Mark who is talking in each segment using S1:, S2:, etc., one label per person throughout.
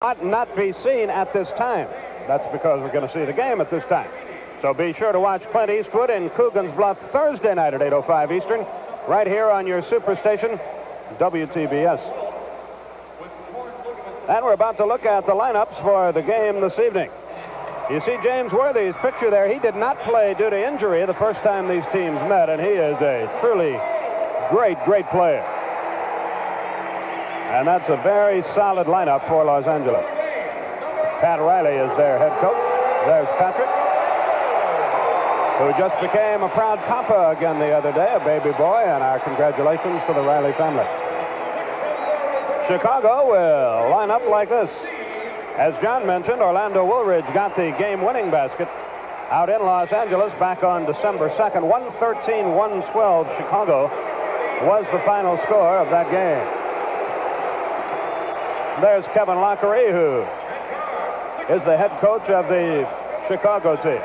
S1: ought not be seen at this time. That's because we're going to see the game at this time. So be sure to watch Clint Eastwood in Coogan's Bluff Thursday night at 8:05 Eastern, right here on your superstation, WTBS. And we're about to look at the lineups for the game this evening. You see James Worthy's picture there. He did not play due to injury the first time these teams met, and he is a truly great player. And that's a very solid lineup for Los Angeles. Pat Riley is their head coach. There's Patrick, who just became a proud papa again the other day, a baby boy, and our congratulations to the Riley family. Chicago will line up like this. As John mentioned, Orlando Woolridge got the game-winning basket out in Los Angeles back on December 2nd. 113-112 Chicago was the final score of that game. There's Kevin Lockery, who is the head coach of the Chicago team.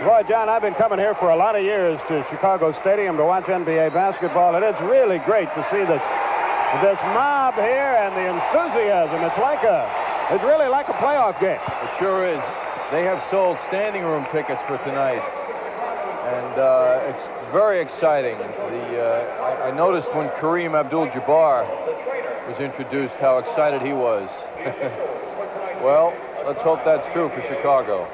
S1: Boy, John, I've been coming here for a lot of years to Chicago Stadium to watch NBA basketball, and it's really great to see this mob here and the enthusiasm. It's really like a playoff game.
S2: It sure is. They have sold standing room tickets for tonight, and it's very exciting. I noticed when Kareem Abdul-Jabbar was introduced how excited he was. Well, let's hope that's true for Chicago.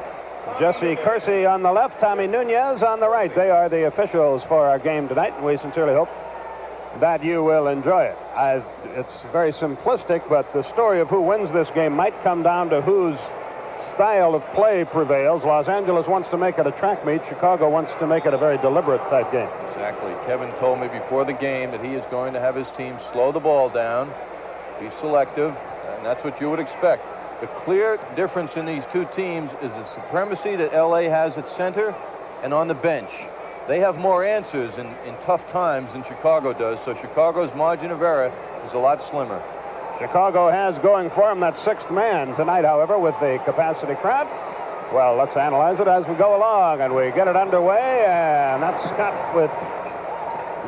S1: Jesse Kersey on the left, Tommy Nunez on the right. They are the officials for our game tonight, and we sincerely hope that you will enjoy it. It's very simplistic, but the story of who wins this game might come down to whose style of play prevails. Los Angeles wants to make it a track meet. Chicago wants to make it a very deliberate type game.
S2: Exactly. Kevin told me before the game that he is going to have his team slow the ball down, be selective, and that's what you would expect. The clear difference in these two teams is the supremacy that LA has at center and on the bench. They have more answers in tough times than Chicago does, so Chicago's margin of error is a lot slimmer.
S1: Chicago has going for him that sixth man tonight, however, with the capacity crowd. Well, let's analyze it as we go along, and we get it underway, and that's Scott with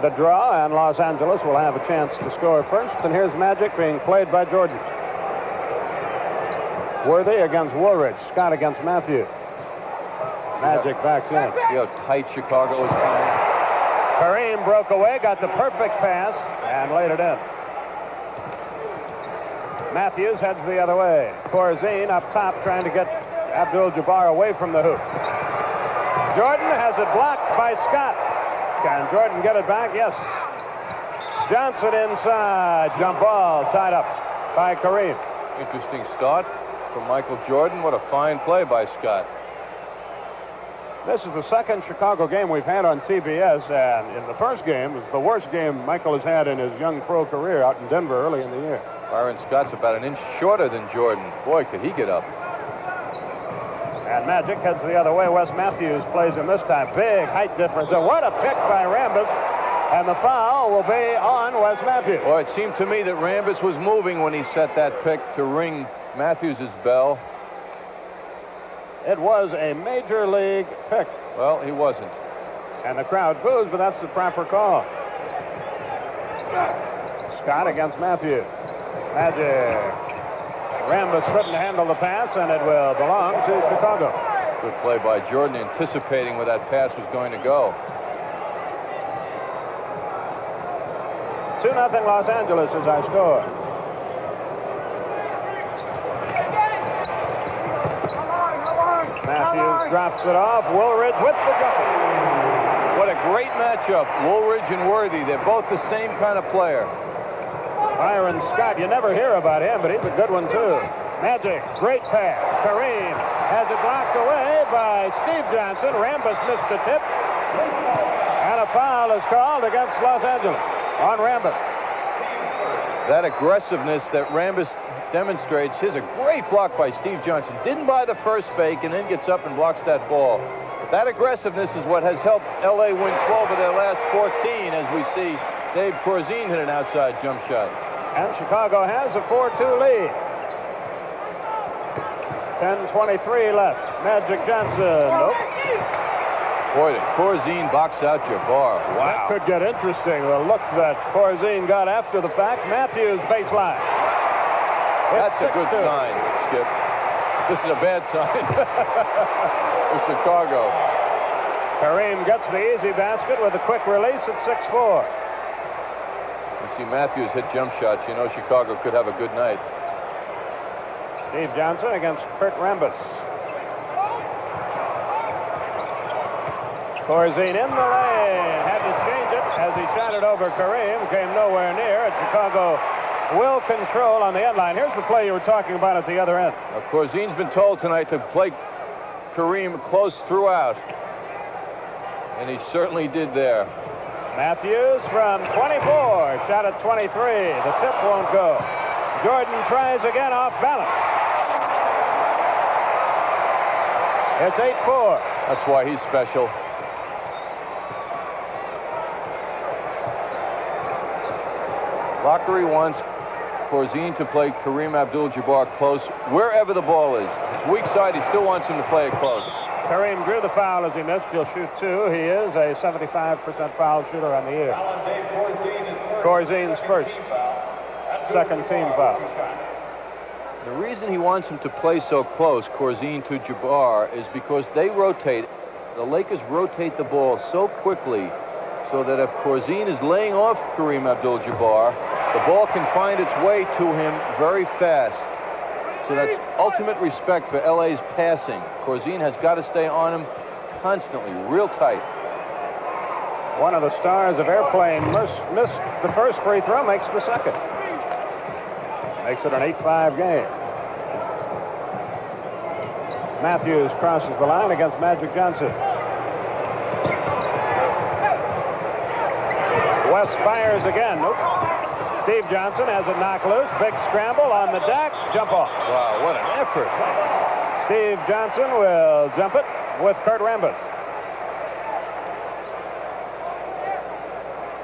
S1: the draw, and Los Angeles will have a chance to score first. And here's Magic being played by Jordan. Worthy against Woolridge. Scott against Matthew. Magic backs in.
S2: See how tight Chicago is playing.
S1: Kareem broke away, got the perfect pass, and laid it in. Matthews heads the other way. Corzine up top trying to get Abdul-Jabbar away from the hoop. Jordan has it blocked by Scott. Can Jordan get it back? Yes. Johnson inside. Jump ball tied up by Kareem.
S2: Interesting start from Michael Jordan. What a fine play by Scott.
S1: This is the second Chicago game we've had on TBS, and in the first game was the worst game Michael has had in his young pro career out in Denver early in the year.
S2: Byron Scott's about an inch shorter than Jordan. Boy, could he get up.
S1: And Magic heads the other way. Wes Matthews plays him this time. Big height difference. And what a pick by Rambis. And the foul will be on Wes Matthews.
S2: Boy, it seemed to me that Rambis was moving when he set that pick to ring Matthews' bell.
S1: It was a major league pick.
S2: Well, he wasn't.
S1: And the crowd boos, but that's the proper call. Scott against Matthews. Magic. Rambis couldn't handle the pass, and it will belong to Chicago.
S2: Good play by Jordan, anticipating where that pass was going to go.
S1: 2-0 Los Angeles is our score. Matthews drops it off. Woolridge with the jumper.
S2: What a great matchup, Woolridge and Worthy. They're both the same kind of player.
S1: Byron Scott, you never hear about him, but he's a good one, too. Magic, great pass. Kareem has it blocked away by Steve Johnson. Rambis missed the tip. And a foul is called against Los Angeles on Rambis.
S2: That aggressiveness that Rambis demonstrates. Here's a great block by Steve Johnson. Didn't buy the first fake and then gets up and blocks that ball. But that aggressiveness is what has helped LA win 12 of their last 14, as we see Dave Corzine hit an outside jump shot.
S1: And Chicago has a 4-2 lead. 10:23 left. Magic Johnson. Nope.
S2: Boy, did Corzine box out Jabbar. Wow.
S1: That could get interesting. The look that Corzine got after the fact. Matthews baseline.
S2: That's a good sign. This is a bad sign for Chicago.
S1: Kareem gets the easy basket with a quick release at 6-4.
S2: You see Matthews hit jump shots. You know Chicago could have a good night.
S1: Steve Johnson against Kurt Rambis. Corzine in the lane. Had to change it as he shot it over Kareem. Came nowhere near. And Chicago will control on the end line. Here's the play you were talking about at the other end.
S2: Of course, Corzine's been told tonight to play Kareem close throughout. And he certainly did there.
S1: Matthews from 24. Shot at 23. The tip won't go. Jordan tries again off balance. It's 8-4.
S2: That's why he's special. Lockery wants Corzine to play Kareem Abdul-Jabbar close wherever the ball is. His weak side, he still wants him to play it close.
S1: Kareem drew the foul as he missed. He'll shoot 2. He is a 75% foul shooter on the year. Corzine's first. Second team foul.
S2: The reason he wants him to play so close, Corzine to Jabbar, is because they rotate. The Lakers rotate the ball so quickly so that if Corzine is laying off Kareem Abdul-Jabbar, the ball can find its way to him very fast. So that's ultimate respect for LA's passing. Corzine has got to stay on him constantly, real tight.
S1: One of the stars of Airplane missed the first free throw, makes the second. Makes it an 8-5 game. Matthews crosses the line against Magic Johnson. West fires again. Oops. Steve Johnson has a knock loose. Big scramble on the deck. Jump off.
S2: Wow, what an effort.
S1: Steve Johnson will jump it with Kurt Rambis.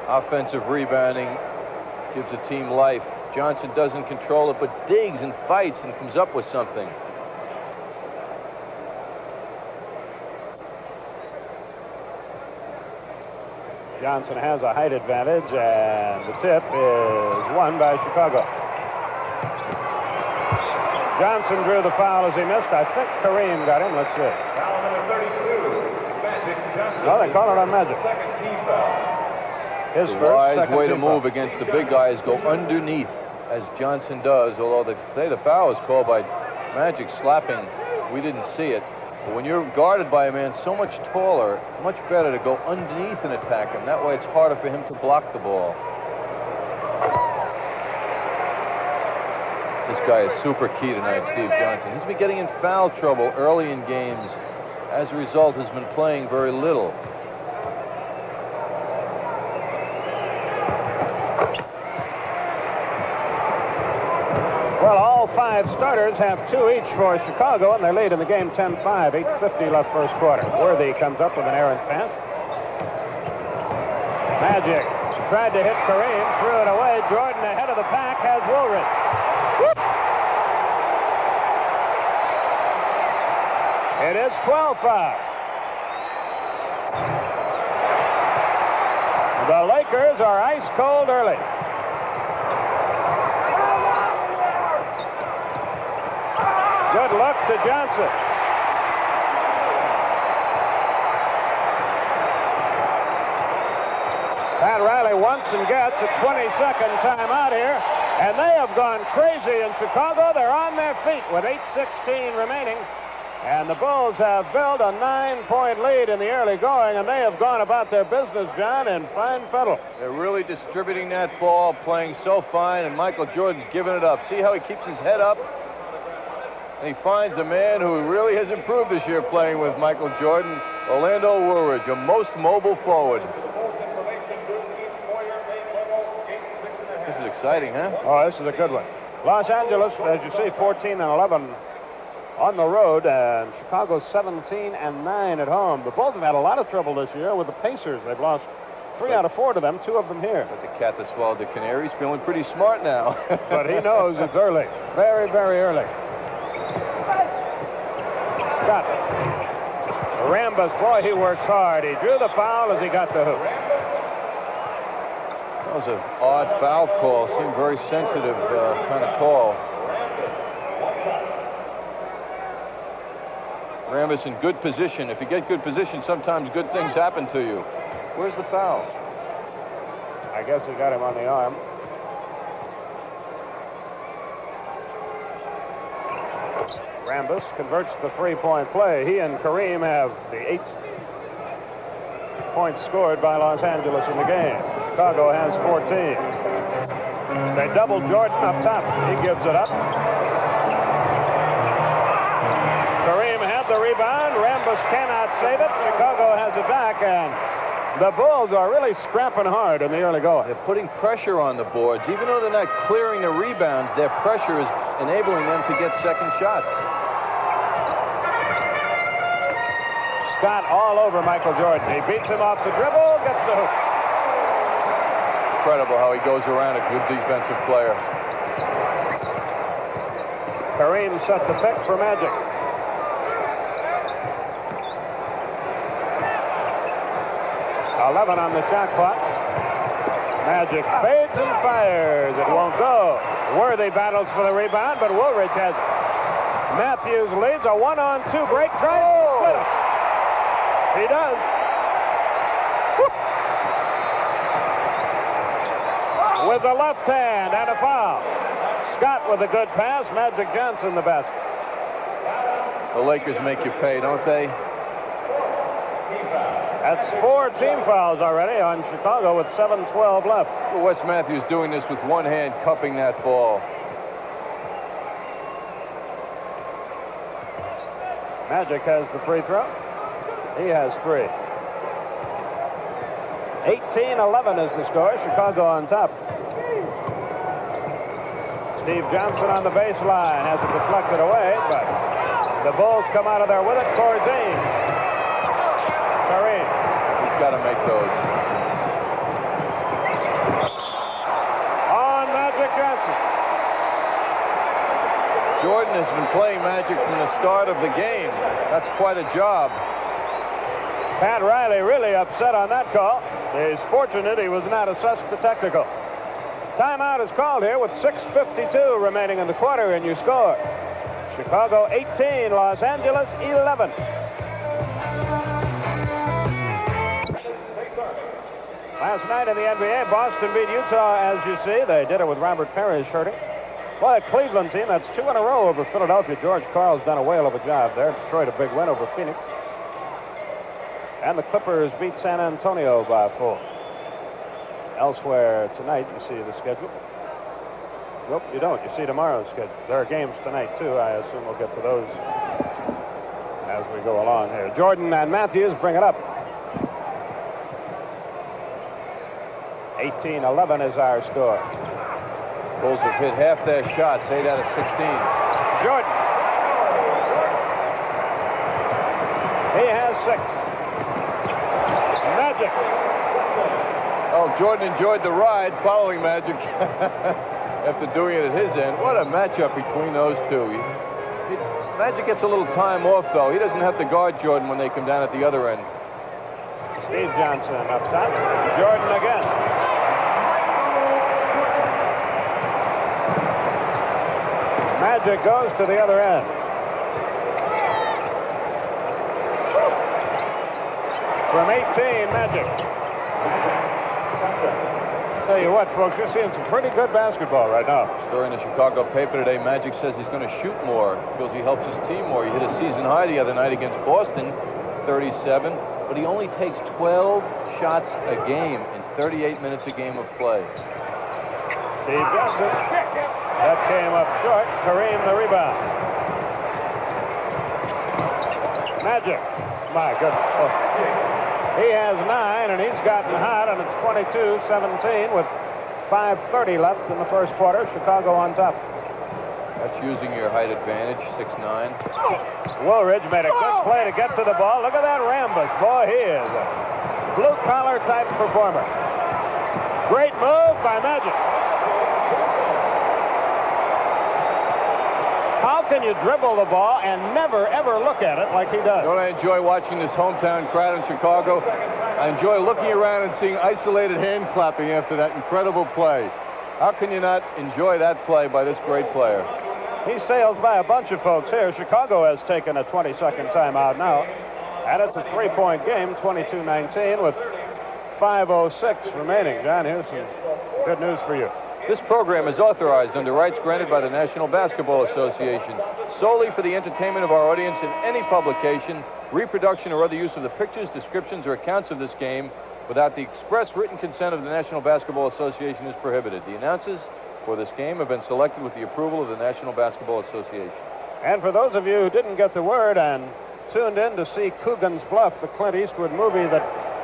S2: Offensive rebounding gives the team life. Johnson doesn't control it, but digs and fights and comes up with something.
S1: Johnson has a height advantage, and the tip is won by Chicago. Johnson drew the foul as he missed. I think Kareem got him. Let's see.
S3: Foul number 32, Magic Johnson.
S1: No, they call it on Magic.
S3: Second team foul.
S1: His
S2: The
S1: first,
S2: wise
S1: second
S2: way to
S1: team
S2: move
S1: foul.
S2: against the big guys, go underneath, as Johnson does, although they say the foul was called by Magic slapping. We didn't see it. But when you're guarded by a man so much taller, much better to go underneath and attack him. That way it's harder for him to block the ball. This guy is super key tonight, Steve Johnson. He's been getting in foul trouble early in games. As a result, has been playing very little.
S1: Well, all 5 starters have 2 each for Chicago, and they lead in the game 10-5. 8:50 left first quarter. Worthy comes up with an errant pass. Magic tried to hit Kareem, threw it away. Jordan ahead of the pack has Woolridge. Whoop. It is 12-5. The Lakers are ice cold early. Good luck to Johnson. Pat Riley wants and gets a 20-second timeout here, and they have gone crazy in Chicago. They're on their feet with 8:16 remaining, and the Bulls have built a 9-point lead in the early going, and they have gone about their business, John, in fine fettle.
S2: They're really distributing that ball, playing so fine, and Michael Jordan's giving it up. See how he keeps his head up? And he finds the man who really has improved this year playing with Michael Jordan, Orlando Woolridge, a most mobile forward. This is exciting, huh?
S1: Oh, this is a good one. Los Angeles, as you see, 14-11 on the road, and Chicago 17-9 at home. The Bulls have had a lot of trouble this year with the Pacers. They've lost 3 out of 4 to them, 2 of them here.
S2: But the cat that swallowed the canary's feeling pretty smart now.
S1: But he knows it's early. Very, very early. Scott. Rambis, boy, he works hard. He drew the foul as he got the hoop.
S2: That was an odd foul call. Seemed very sensitive, kind of call. Rambus in good position. If you get good position, sometimes good things happen to you. Where's the foul?
S1: I guess he got him on the arm. Rambus converts the three-point play. He and Kareem have the 8 points scored by Los Angeles in the game. Chicago has 14. They double Jordan up top. He gives it up. Kareem had the rebound. Rambus cannot save it. Chicago has it back, and the Bulls are really scrapping hard in the early going.
S2: They're putting pressure on the boards. Even though they're not clearing the rebounds, their pressure is enabling them to get second shots.
S1: Scott all over Michael Jordan. He beats him off the dribble, gets the hook.
S2: Incredible how he goes around a good defensive player.
S1: Kareem set the pick for Magic. On the shot clock. Magic fades and fires. It won't go. Worthy battles for the rebound, but Woolridge has it. Matthews leads a 1-on-2 break. Tries to split him. He does. Woo. With the left hand and a foul. Scott with a good pass. Magic Johnson the best.
S2: The Lakers make you pay, don't they?
S1: That's 4 team fouls already on Chicago with 7:12 left.
S2: Well, Wes Matthews doing this with one hand, cupping that ball.
S1: Magic has the free throw. He has 3. 18-11 is the score. Chicago on top. Steve Johnson on the baseline has it deflected away, but the Bulls come out of there with it. Corzine. Kareem.
S2: He's got to make those.
S1: On Magic Johnson.
S2: Jordan has been playing Magic from the start of the game. That's quite a job.
S1: Pat Riley really upset on that call. He's fortunate he was not assessed the technical. Timeout is called here with 6:52 remaining in the quarter, and you score. Chicago 18, Los Angeles 11. Last night in the NBA, Boston beat Utah, as you see. They did it with Robert Parrish hurting. Well, a Cleveland team, that's 2 in a row over Philadelphia. George Karl's done a whale of a job there. Detroit a big win over Phoenix. And the Clippers beat San Antonio by 4. Elsewhere tonight, you see the schedule. Nope, you don't. You see tomorrow's schedule. There are games tonight, too. I assume we'll get to those as we go along here. Jordan and Matthews bring it up. 18-11 is our score.
S2: Bulls have hit half their shots, 8 out of 16.
S1: Jordan. He has 6. Magic.
S2: Oh, Jordan enjoyed the ride following Magic after doing it at his end. What a matchup between those two. Magic gets a little time off, though. He doesn't have to guard Jordan when they come down at the other end.
S1: Steve Johnson up top. Jordan again. Magic goes to the other end. From 18, Magic. Tell you what, folks, you're seeing some pretty good basketball right now.
S2: Story in the Chicago paper today, Magic says he's going to shoot more because he helps his team more. He hit a season high the other night against Boston, 37, but he only takes 12 shots a game in 38 minutes a game of play.
S1: Steve Johnson. That came up short. Kareem the rebound. Magic. My goodness. Oh. He has 9, and he's gotten hot, and it's 22-17 with 5:30 left in the first quarter. Chicago on top.
S2: That's using your height advantage, 6'9".
S1: Woolridge made a good play to get to the ball. Look at that Rambus. Boy, he is a blue-collar type performer. Great move by Magic. How can you dribble the ball and never, ever look at it like he does?
S2: You know what I enjoy watching this hometown crowd in Chicago? I enjoy looking around and seeing isolated hand clapping after that incredible play. How can you not enjoy that play by this great player?
S1: He sails by a bunch of folks here. Chicago has taken a 20-second timeout now. And it's a 3-point game, 22-19 with 5:06 remaining. John, here's some good news for you.
S2: This program is authorized under rights granted by the National Basketball Association solely for the entertainment of our audience, and any publication, reproduction, or other use of the pictures, descriptions, or accounts of this game without the express written consent of the National Basketball Association is prohibited. The announcers for this game have been selected with the approval of the National Basketball Association.
S1: And for those of you who didn't get the word and tuned in to see Coogan's Bluff, the Clint Eastwood movie that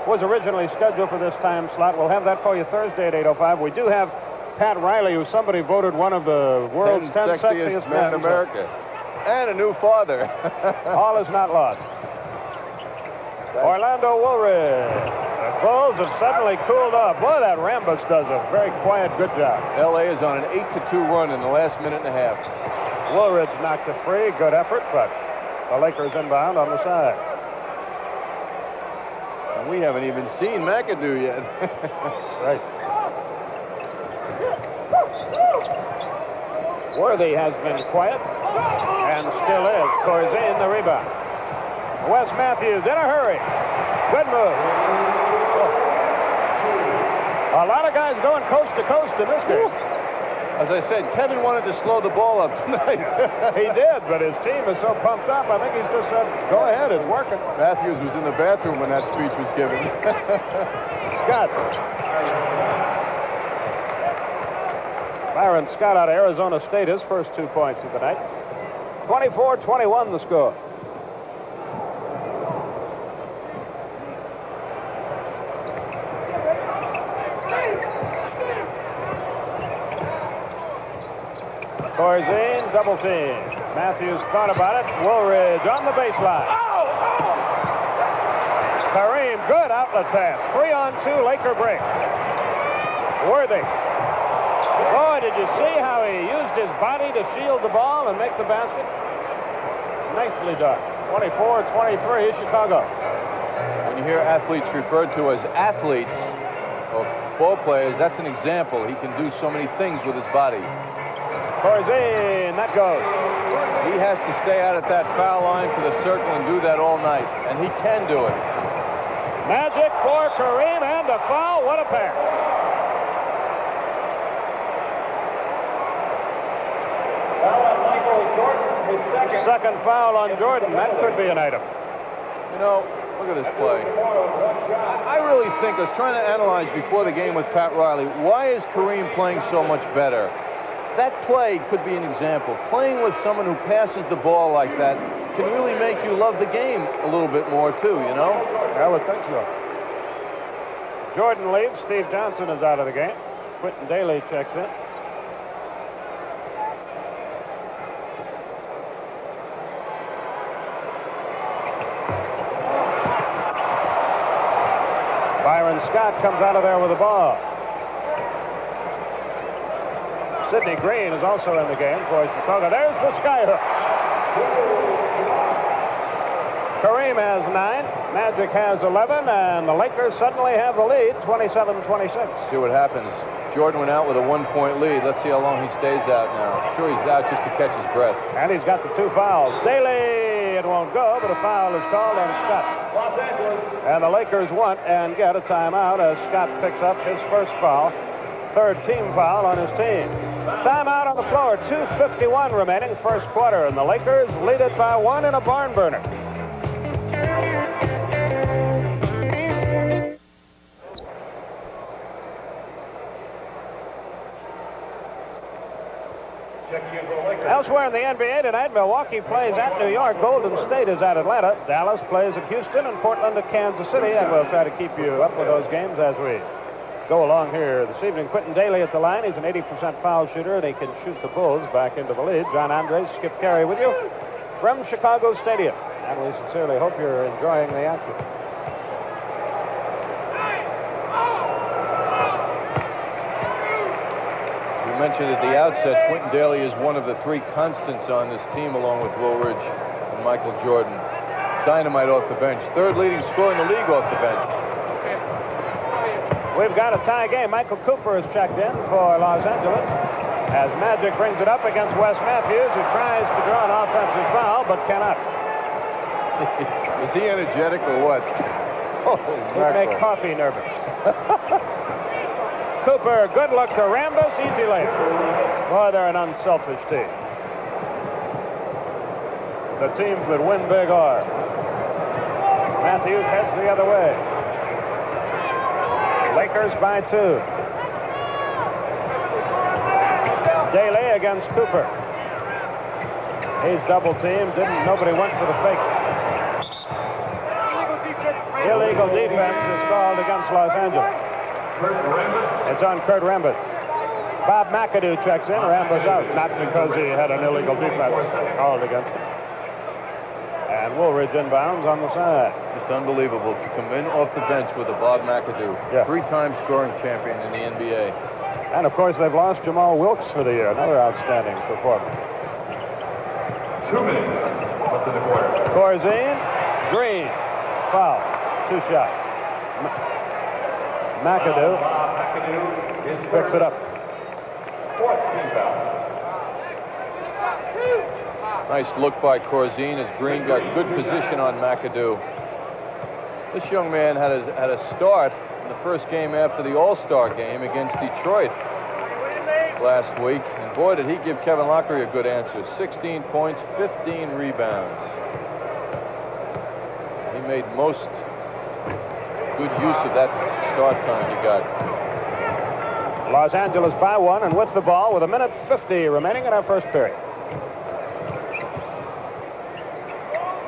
S1: was originally scheduled for this time slot, we'll have that for you Thursday at 8:05. We do have Pat Riley, who somebody voted one of the world's 10 sexiest men
S2: in America. And a new father.
S1: All is not lost. Orlando Woolridge. The Bulls have suddenly cooled off. Boy, that Rambus does a very quiet, good job.
S2: L.A. is on an 8-2 run in the last minute and a half.
S1: Woolridge knocked it free. Good effort, but the Lakers inbound on the side.
S2: And we haven't even seen McAdoo yet.
S1: That's right. Worthy has been quiet and still is. Corzine the rebound. Wes Matthews in a hurry. Good move. A lot of guys going coast to coast in this game.
S2: As I said, Kevin wanted to slow the ball up tonight.
S1: He did, but his team is so pumped up, I think he's just said, go ahead, it's working.
S2: Matthews was in the bathroom when that speech was given.
S1: Scott. Byron Scott out of Arizona State, his first 2 points of the night. 24-21 the score. Corzine, double team. Matthews thought about it. Woolridge on the baseline. Kareem, good outlet pass. 3-on-2 Laker break. Worthy. Boy, did you see how he used his body to shield the ball and make the basket? Nicely done. 24-23, Chicago.
S2: When you hear athletes referred to as athletes or ball players, that's an example. He can do so many things with his body.
S1: Corzine, that goes.
S2: He has to stay out at that foul line to the circle and do that all night, and he can do it.
S1: Magic for Kareem and a foul. What a pass. Second foul on Jordan. That could be an item.
S2: You know, look at this play. I really think, I was trying to analyze before the game with Pat Riley, why is Kareem playing so much better? That play could be an example. Playing with someone who passes the ball like that can really make you love the game a little bit more, too, you know?
S1: I would think so. Jordan leaves. Steve Johnson is out of the game. Quentin Daly checks in. Byron Scott comes out of there with the ball. Sidney Green is also in the game for Chicago. There's the skyhook. Kareem has 9. Magic has 11. And the Lakers suddenly have the lead, 27-26.
S2: See what happens. Jordan went out with a 1-point lead. Let's see how long he stays out now. I'm sure he's out just to catch his breath.
S1: And he's got the 2 fouls. Daly, it won't go, but a foul is called on Scott.
S3: Los Angeles.
S1: And the Lakers want and get a timeout as Scott picks up his first foul. Third team foul on his team. Timeout on the floor. 2:51 remaining, first quarter, and the Lakers lead it by 1 in a barn burner. Elsewhere in the NBA tonight, Milwaukee plays at New York. Golden State is at Atlanta. Dallas plays at Houston, and Portland at Kansas City. And we'll try to keep you up with those games as we go along here this evening. Quentin Daly at the line. He's an 80% foul shooter, and he can shoot the Bulls back into the lead. John Andres, Skip Carey with you from Chicago Stadium. And we sincerely hope you're enjoying the action.
S2: We mentioned at the outset, Quentin Daly is one of the 3 constants on this team, along with Woolridge and Michael Jordan. Dynamite off the bench. Third leading scorer in the league off the bench.
S1: We've got a tie game. Michael Cooper is checked in for Los Angeles. As Magic brings it up against Wes Matthews, who tries to draw an offensive foul, but cannot.
S2: Is he energetic or what? Oh,
S1: He'd make coffee nervous. Cooper, good look to Rambus, easy layup. Boy, they're an unselfish team. The teams that win big are. Matthews heads the other way. Lakers by 2. Daly against Cooper. He's double teamed. Nobody went for the fake. Illegal defense is called against Los Angeles. It's on Kurt Rambis. Bob McAdoo checks in. Rambis out. Not because he had an illegal defense called against him. And Woolridge inbounds on the side.
S2: Just unbelievable to come in off the bench with a Bob McAdoo.
S1: Yeah.
S2: 3-time scoring champion in the NBA.
S1: And, of course, they've lost Jamal Wilkes for the year. Another outstanding performance.
S3: 2 minutes left in the quarter.
S1: Corzine, Green, foul. 2 shots. McAdoo picks it up.
S3: 4th team foul.
S2: Nice look by Corzine as Green got good position on McAdoo. This young man had a start in the first game after the All-Star game against Detroit last week. And boy, did he give Kevin Lockery a good answer. 16 points, 15 rebounds. He made most good use of that start time he got.
S1: Los Angeles by 1 and with the ball with 1:50 remaining in our first period.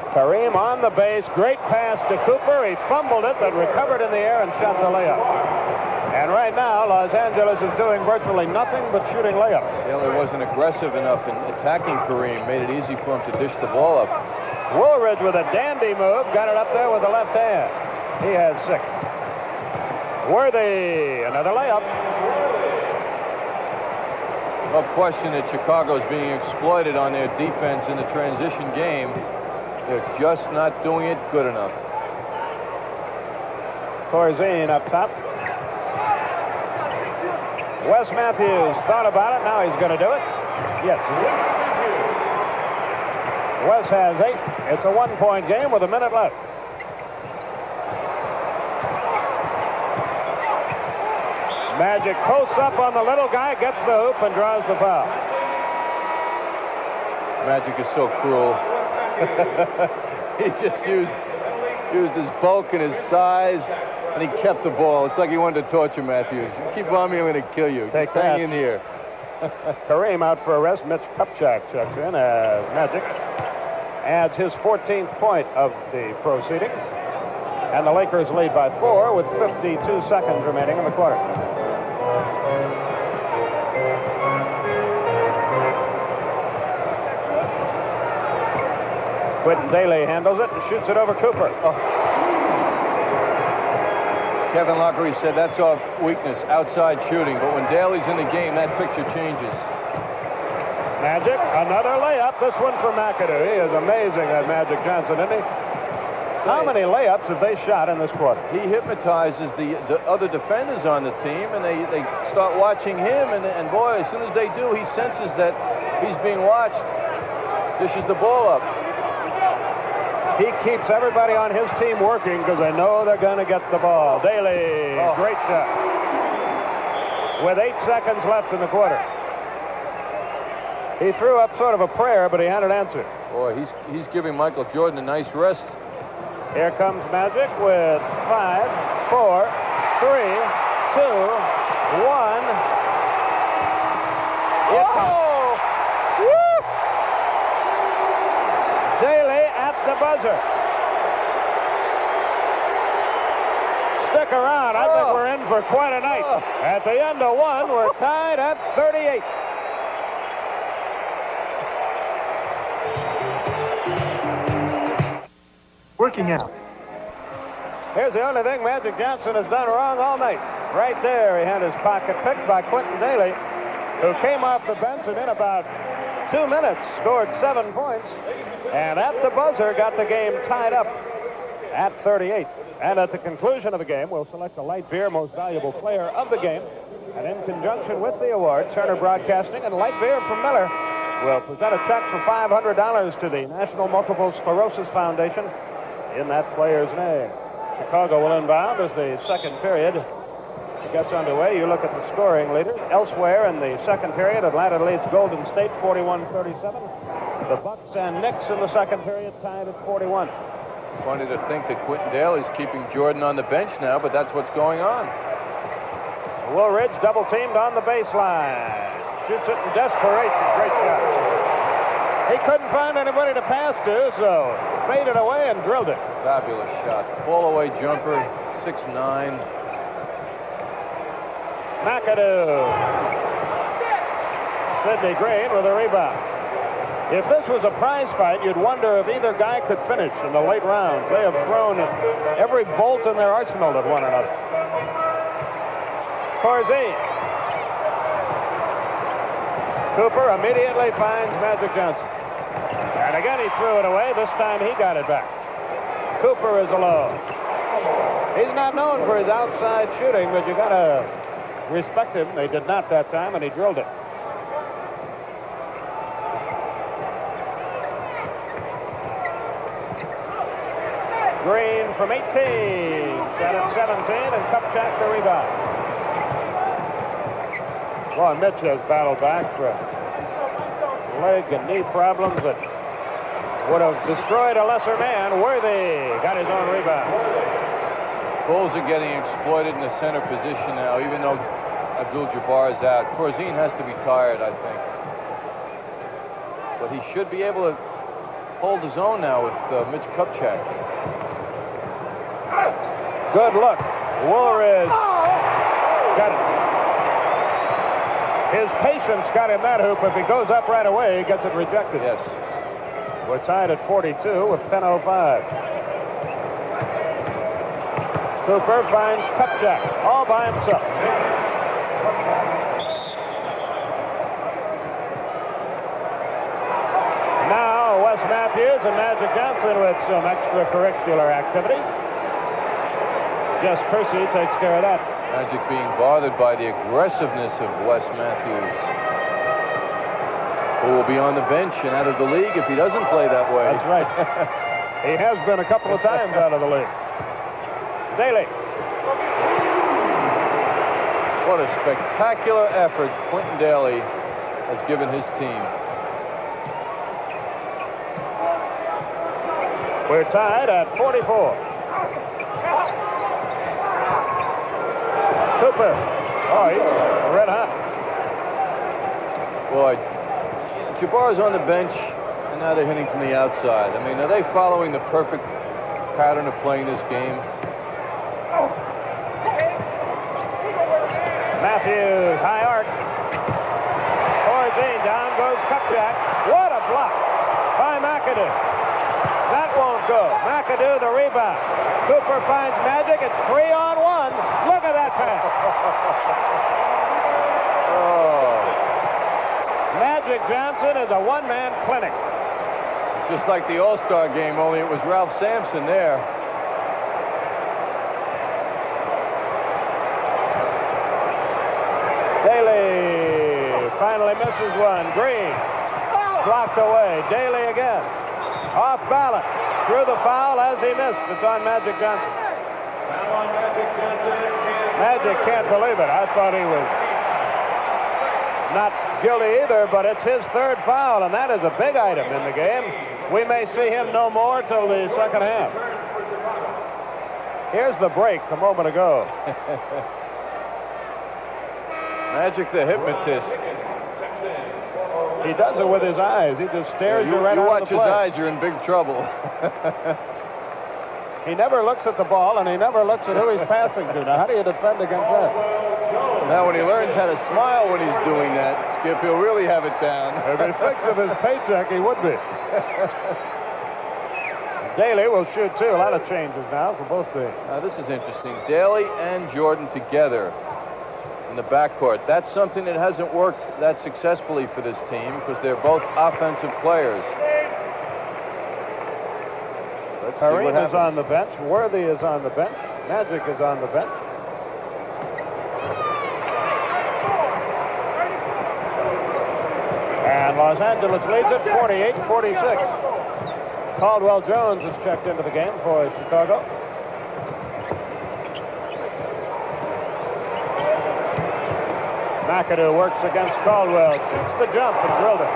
S1: Kareem on the base. Great pass to Cooper. He fumbled it, but recovered in the air and shot the layup. And right now, Los Angeles is doing virtually nothing but shooting layups.
S2: Taylor wasn't aggressive enough in attacking Kareem. Made it easy for him to dish the ball up.
S1: Woolridge with a dandy move. Got it up there with the left hand. He has 6. Worthy. Another layup.
S2: No question that Chicago's being exploited on their defense in the transition game. They're just not doing it good enough.
S1: Corzine up top. Wes Matthews thought about it. Now he's going to do it. Yes. Wes has 8. It's a 1-point game with 1 minute left. Magic posts up on the little guy, gets the hoop, and draws the foul.
S2: Magic is so cruel. He just used his bulk and his size, and he kept the ball. It's like he wanted to torture Matthews. You keep on me, I'm going to kill you.
S1: Take
S2: Just hang
S1: that.
S2: in here.
S1: Kareem out for arrest. Mitch Kupchak checks in as Magic adds his 14th point of the proceedings. And the Lakers lead by 4 with 52 seconds remaining in the quarter. Quentin Daly handles it and shoots it over Cooper. Oh.
S2: Kevin Lockery said that's our weakness, outside shooting. But when Daly's in the game, that picture changes.
S1: Magic, another layup. This one for McAdoo. He is amazing, that Magic Johnson, isn't he? How many layups have they shot in this quarter?
S2: He hypnotizes the other defenders on the team, and they start watching him. And boy, as soon as they do, he senses that he's being watched. Dishes the ball up.
S1: He keeps everybody on his team working because they know they're going to get the ball. Daly, great shot. With 8 seconds left in the quarter. He threw up sort of a prayer, but he had it answered.
S2: Boy, he's giving Michael Jordan a nice rest.
S1: Here comes Magic with 5, 4, 3, 2, 1.
S2: Oh!
S1: Woo! Daly at the buzzer. Stick around. I think we're in for quite a night. At the end of 1, we're tied at 38.
S4: Working out.
S1: Here's the only thing Magic Johnson has done wrong all night. Right there, he had his pocket picked by Quentin Daly, who came off the bench and in about 2 minutes scored 7 points. And at the buzzer, got the game tied up at 38. And at the conclusion of the game, we'll select the light beer most valuable player of the game And in conjunction with the award, Turner Broadcasting and light beer from Miller will present a check for $500 to the National Multiple Sclerosis Foundation in that player's name. Chicago will inbound as the second period gets underway. You look at the scoring leaders. Elsewhere in the second period, Atlanta leads Golden State 41-37. The Bucks and Knicks in the second period tied at 41.
S2: Funny to think that Quentin Daly's keeping Jordan on the bench now, but that's what's going on.
S1: Woolridge double teamed on the baseline. Shoots it in desperation. Great shot. He couldn't find anybody to pass to, so faded away and drilled it.
S2: Fabulous shot. Fall away jumper, 6'9".
S1: McAdoo. Sidney Green with a rebound. If this was a prize fight, you'd wonder if either guy could finish in the late rounds. They have thrown every bolt in their arsenal at one another. Corzine. Cooper immediately finds Magic Johnson. And again he threw it away. This time he got it back. Cooper is alone. He's not known for his outside shooting, but you got to respect him. They did not that time, and he drilled it. Green from 18. Shot at 17, and Kupchak the rebound. Boy, Mitch has battled back for leg and knee problems that would have destroyed a lesser man. Worthy got his own rebound.
S2: Bulls are getting exploited in the center position now, even though Abdul-Jabbar is out. Corzine has to be tired, I think. But he should be able to hold his own now with Mitch Kupchak.
S1: Good look. Woolridge got it. His patience got him that hoop. If he goes up right away, he gets it rejected.
S2: Yes.
S1: We're tied at 42 with 10:05. Cooper finds Kupchak all by himself. Now Wes Matthews and Magic Johnson with some extracurricular activities. Jess Kersey takes care of that.
S2: Magic being bothered by the aggressiveness of Wes Matthews, who will be on the bench and out of the league if he doesn't play that way.
S1: That's right. He has been a couple of times out of the league. Daly.
S2: What a spectacular effort Quentin Daly has given his team.
S1: We're tied at 44. Cooper. Oh, he's red hot.
S2: Boy, Jabbar's on the bench, and now they're hitting from the outside. I mean, are they following the perfect pattern of playing this game?
S1: Matthews, high arc. Corzine, down goes Kupchak. What a block by McAdoo. That won't go. McAdoo, the rebound. Cooper finds Magic. It's 3-on-1. Look at that pass.
S2: Oh.
S1: Magic Johnson is a one-man clinic.
S2: It's just like the All-Star game, only it was Ralph Sampson there.
S1: Daly finally misses one. Green blocked away. Daly again. Off balance. Threw the foul as he missed. It's on Magic Johnson. Magic can't believe it. I thought he was not guilty either, but it's his third foul, and that is a big item in the game. We may see him no more till the second half. Here's the break a moment ago.
S2: Magic the hypnotist.
S1: He does it with his eyes. He just stares you right
S2: you
S1: out
S2: watch
S1: of the
S2: his
S1: play.
S2: eyes, you're in big trouble.
S1: He never looks at the ball, and he never looks at who he's passing to. Now, how do you defend against that?
S2: Now, when he learns how to smile when he's doing that, Skip, he'll really have it down.
S1: If he thinks of his paycheck, he would be. Daly will shoot, too. A lot of changes now for both teams.
S2: Now, this is interesting. Daly and Jordan together in the backcourt. That's something that hasn't worked that successfully for this team because they're both offensive players. Let's see what
S1: Kareem is
S2: happens.
S1: on the bench. Worthy is on the bench. Magic is on the bench. Los Angeles leads it 48-46. Caldwell Jones has checked into the game for Chicago. McAdoo works against Caldwell, shoots the jump and drilled it.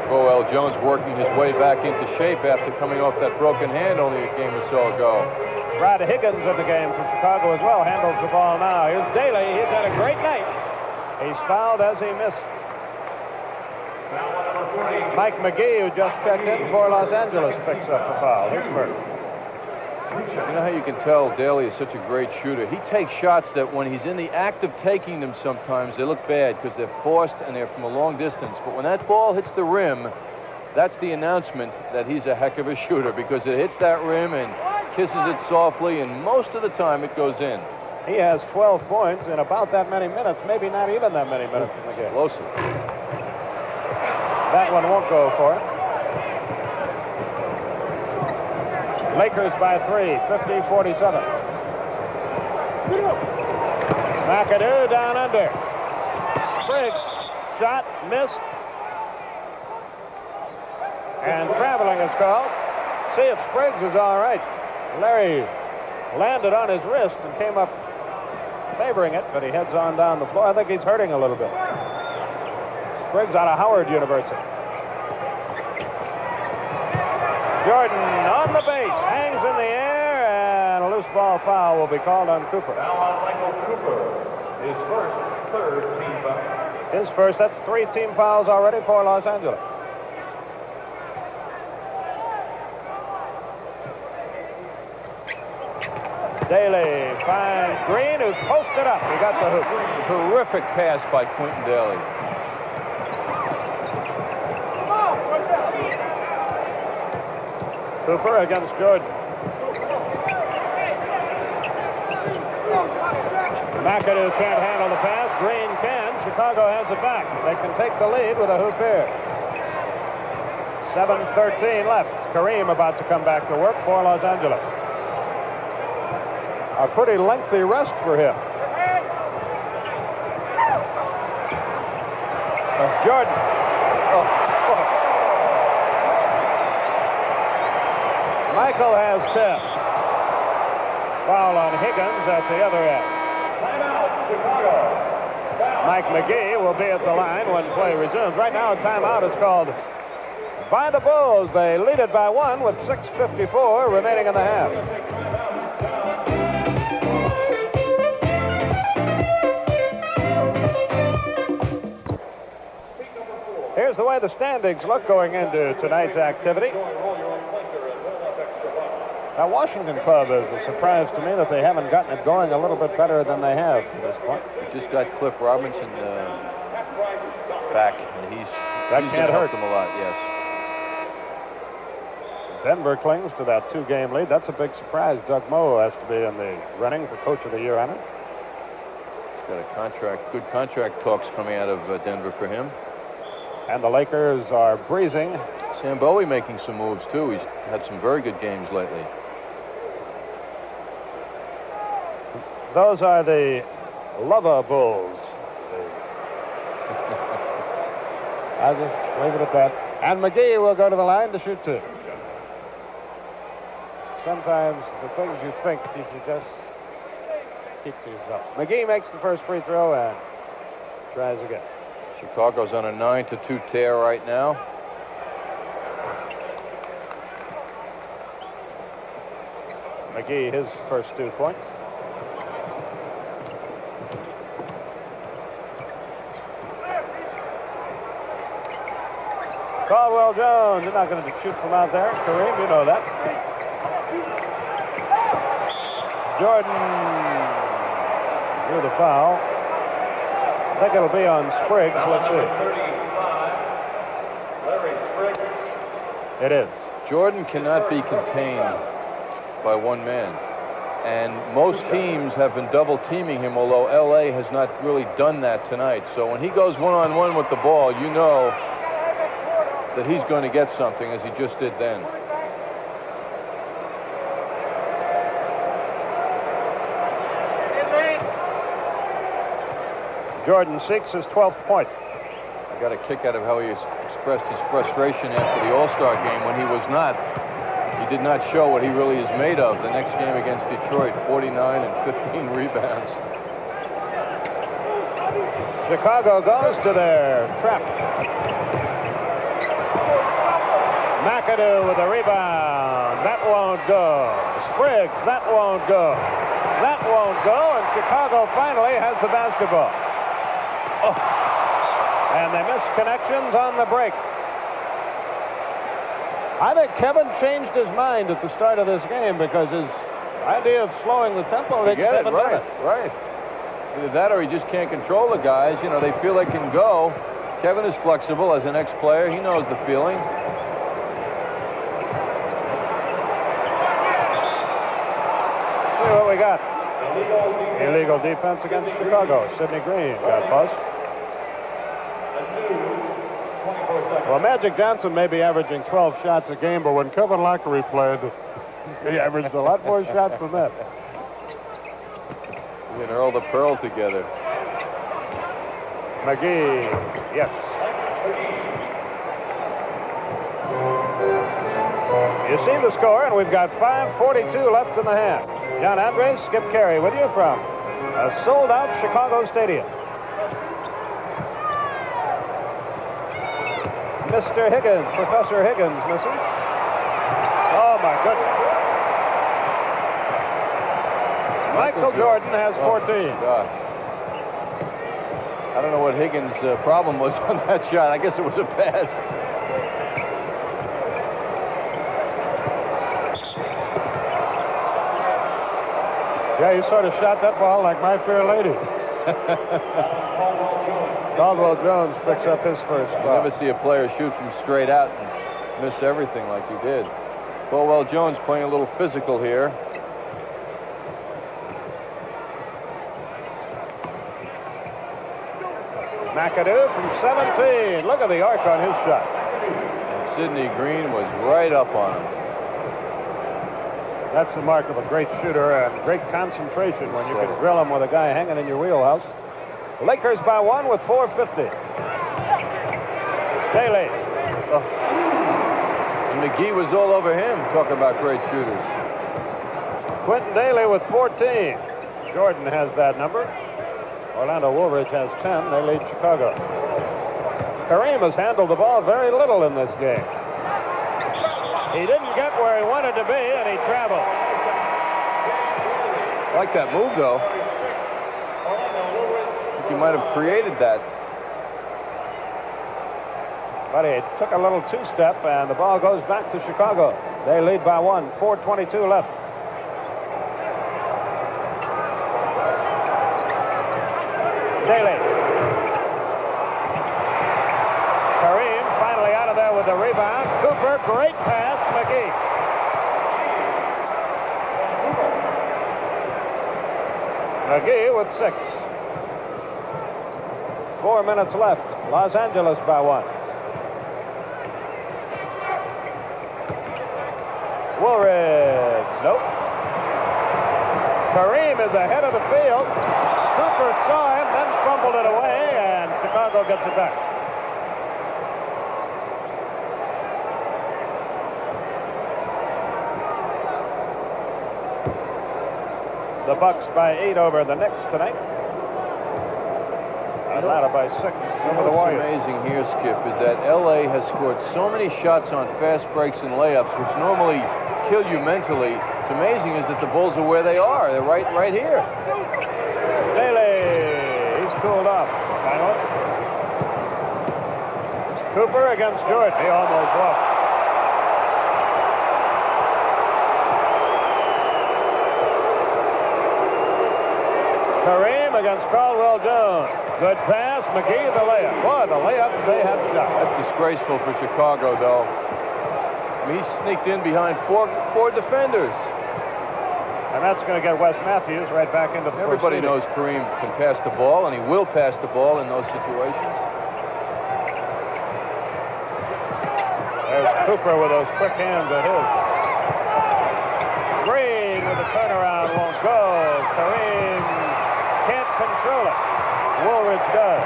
S2: Caldwell Jones working his way back into shape after coming off that broken hand only a game or so ago.
S1: Brad Higgins in the game for Chicago as well, handles the ball now. Here's Daly, he's had a great night. He's fouled as he missed. Mike McGee, who just checked in for Los Angeles, picks up the foul. Here's Murphy.
S2: You know how you can tell Daly is such a great shooter? He takes shots that when he's in the act of taking them sometimes, they look bad because they're forced and they're from a long distance. But when that ball hits the rim, that's the announcement that he's a heck of a shooter because it hits that rim and kisses it softly, and most of the time it goes in.
S1: He has 12 points in about that many minutes, maybe not even that many minutes in the game.
S2: Explosive.
S1: That one won't go for it. Lakers by 3, 50-47. McAdoo down under. Spriggs, shot, missed. And traveling is called. See if Spriggs is all right. Larry landed on his wrist and came up favoring it, but he heads on down the floor. I think he's hurting a little bit. Spriggs out of Howard University. Jordan on the base, hangs in the air, and a loose ball foul will be called on Cooper.
S3: Now on Michael Cooper, his first, third team foul.
S1: His first, that's 3 team fouls already for Los Angeles. Daly finds Green, who's posted up. He got the hoop.
S2: Terrific pass by Quentin Daly.
S1: Cooper against Jordan. McAdoo can't handle the pass. Green can. Chicago has it back. They can take the lead with a hoop here. 7:13 left. Kareem about to come back to work for Los Angeles. A pretty lengthy rest for him. Jordan. Michael has 10. Foul on Higgins at the other end. Mike McGee will be at the line when play resumes. Right now a timeout is called by the Bulls. They lead it by 1 with 6:54 remaining in the half. Here's the way the standings look going into tonight's activity. Now, Washington Club is a surprise to me that they haven't gotten it going a little bit better than they have to this point.
S2: They just got Cliff Robinson back, and he's
S1: can't hurt
S2: them a lot, yes.
S1: Denver clings to that 2-game lead. That's a big surprise. Doug Moe has to be in the running for Coach of the Year on it.
S2: He's got a contract, good contract talks coming out of Denver for him.
S1: And the Lakers are breezing.
S2: Sam Bowie making some moves, too. He's had some very good games lately.
S1: Those are the Lover Bulls. I'll just leave it at that. And McGee will go to the line to shoot 2. Sometimes the things you think you should just keep to yourself. McGee makes the first free throw and tries again.
S2: Chicago's on a 9-2 tear right now.
S1: McGee, his first 2 points. Caldwell Jones, you're not going to shoot from out there. Kareem, you know that. Jordan, near the foul. I think it'll be on Spriggs. Let's see. It is.
S2: Jordan cannot be contained by one man. And most teams have been double teaming him, although LA has not really done that tonight. So when he goes one-on-one with the ball, you know that he's going to get something, as he just did then.
S1: Jordan seeks his 12th point.
S2: I got a kick out of how he expressed his frustration after the All-Star game when he was not. He did not show what he really is made of. The next game against Detroit, 49 and 15 rebounds.
S1: Chicago goes to their trap. McAdoo with a rebound. That won't go. Spriggs, that won't go. That won't go, and Chicago finally has the basketball. Oh. And they missed connections on the break. I think Kevin changed his mind at the start of this game because his idea of slowing the tempo takes 7 minutes.
S2: Right. Either that or he just can't control the guys. You know, they feel they can go. Kevin is flexible as an ex-player. He knows the feeling.
S1: See what we got. Illegal defense against Chicago. Sidney Green got buzzed. Well, Magic Johnson may be averaging 12 shots a game, but when Kevin Lockery played, he averaged a lot more shots than that.
S2: He and Earl the Pearl together.
S1: McGee, yes. You see the score, and we've got 5:42 left in the half. John Andres, Skip Carey with you from a sold-out Chicago stadium. Mr. Higgins, Professor Higgins misses. Oh, my goodness. Michael Jordan has 14.
S2: Gosh. I don't know what Higgins' problem was on that shot. I guess it was a pass.
S1: Yeah, he sort of shot that ball like My Fair Lady. Caldwell Jones picks up his first
S2: You
S1: foul.
S2: never see a player shoot from straight out and miss everything like he did. Caldwell Jones playing a little physical here.
S1: McAdoo from 17. Look at the arc on his shot.
S2: And Sidney Green was right up on him.
S1: That's the mark of a great shooter and great concentration when you can drill him with a guy hanging in your wheelhouse. Lakers by 1 with 4:50. Daly.
S2: Oh. And McGee was all over him. Talk about great shooters.
S1: Quentin Daly with 14. Jordan has that number. Orlando Woolridge has 10. They lead Chicago. Kareem has handled the ball very little in this game. He didn't get where he wanted to be, and he traveled.
S2: I like that move, though. I think he might have created that.
S1: But he took a little two-step, and the ball goes back to Chicago. They lead by 1. 4:22 left. Daly. Kareem finally out of there with the rebound. Cooper, great pass. McGee. McGee with 6. 4 minutes left. Los Angeles by 1. Woolridge. Nope. Kareem is ahead of the field. Cooper saw him, then fumbled it away, and Chicago gets it back. The Bucks by 8 over the Knicks tonight. Atlanta by 6 over the Warriors.
S2: What's amazing here, Skip, is that L.A. has scored so many shots on fast breaks and layups, which normally kill you mentally. What's amazing is that the Bulls are where they are. They're right here.
S1: Daly, he's cooled off. Finally. Cooper against Jordan. He almost walked. Kareem against Caldwell Jones. Good pass. McGee the layup. Boy, the layups they have shot.
S2: That's disgraceful for Chicago, though. I mean, he sneaked in behind four defenders.
S1: And that's going to get Wes Matthews right back into the
S2: Everybody knows Kareem can pass the ball, and he will pass the ball in those situations.
S1: There's Cooper with those quick hands of his. Green with the turnaround won't go. Kareem can't control it. Woolridge does.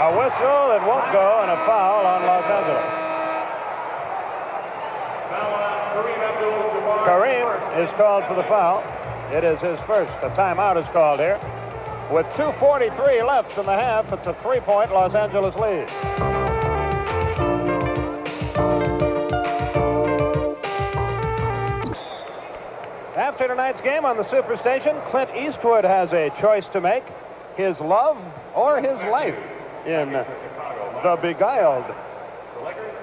S1: A whistle, it won't go, and a foul on Los Angeles. Kareem is called for the foul. It is his first. A timeout is called here. With 2:43 left in the half, it's a 3-point Los Angeles lead. After tonight's game on the Superstation, Clint Eastwood has a choice to make: his love or his life in The Beguiled.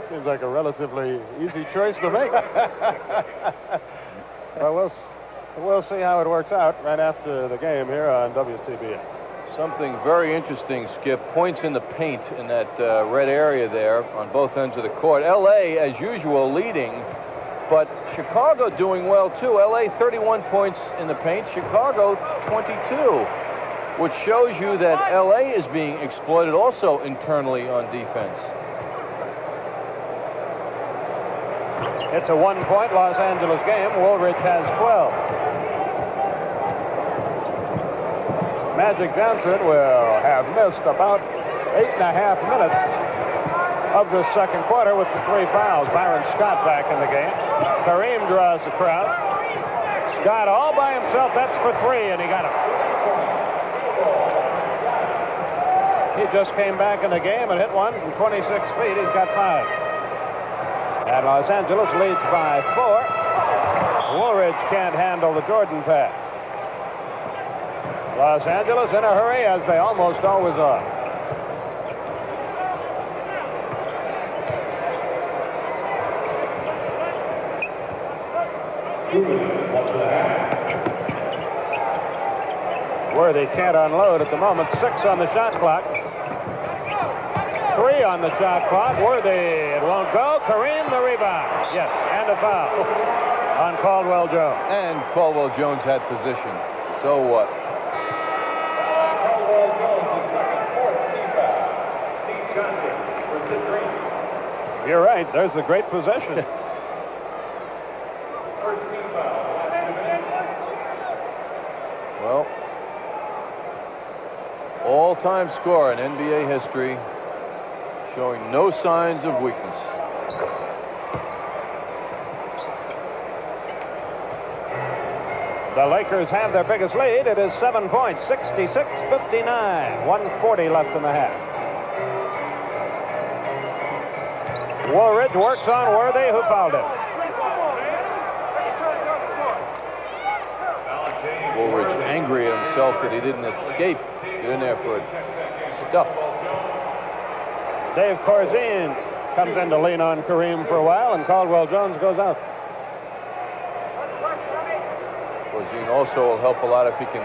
S1: Seems like a relatively easy choice to make. Well, we'll see how it works out right after the game here on WTBS.
S2: Something very interesting, Skip. Points in the paint in that red area there on both ends of the court. L.A., as usual, leading, but Chicago doing well, too. L.A. 31 points in the paint, Chicago 22, which shows you that L.A. is being exploited also internally on defense.
S1: It's a 1-point Los Angeles game. Woolridge has 12. Magic Johnson will have missed about 8.5 minutes of the second quarter with the 3 fouls. Byron Scott back in the game. Kareem draws the crowd. Scott all by himself. That's for 3, and he got him. He just came back in the game and hit one from 26 feet. He's got 5. And Los Angeles leads by 4. Woolridge can't handle the Jordan pass. Los Angeles in a hurry, as they almost always are. Worthy can't unload at the moment. 6 on the shot clock. 3 on the shot clock. Worthy, it won't go. Kareem, the rebound. Yes, and a foul on Caldwell Jones.
S2: And Caldwell Jones had position. So what?
S1: You're right. There's a great possession.
S2: Well, all-time scorer in NBA history, showing no signs of weakness.
S1: The Lakers have their biggest lead. It is 7 points, 66-59. 1:40 left in the half. Woolridge works on Worthy, who fouled him.
S2: Woolridge angry at himself that he didn't escape. Get in there for a stuff.
S1: Dave Corzine comes in to lean on Kareem for a while, and Caldwell Jones goes out.
S2: Corzine also will help a lot if he can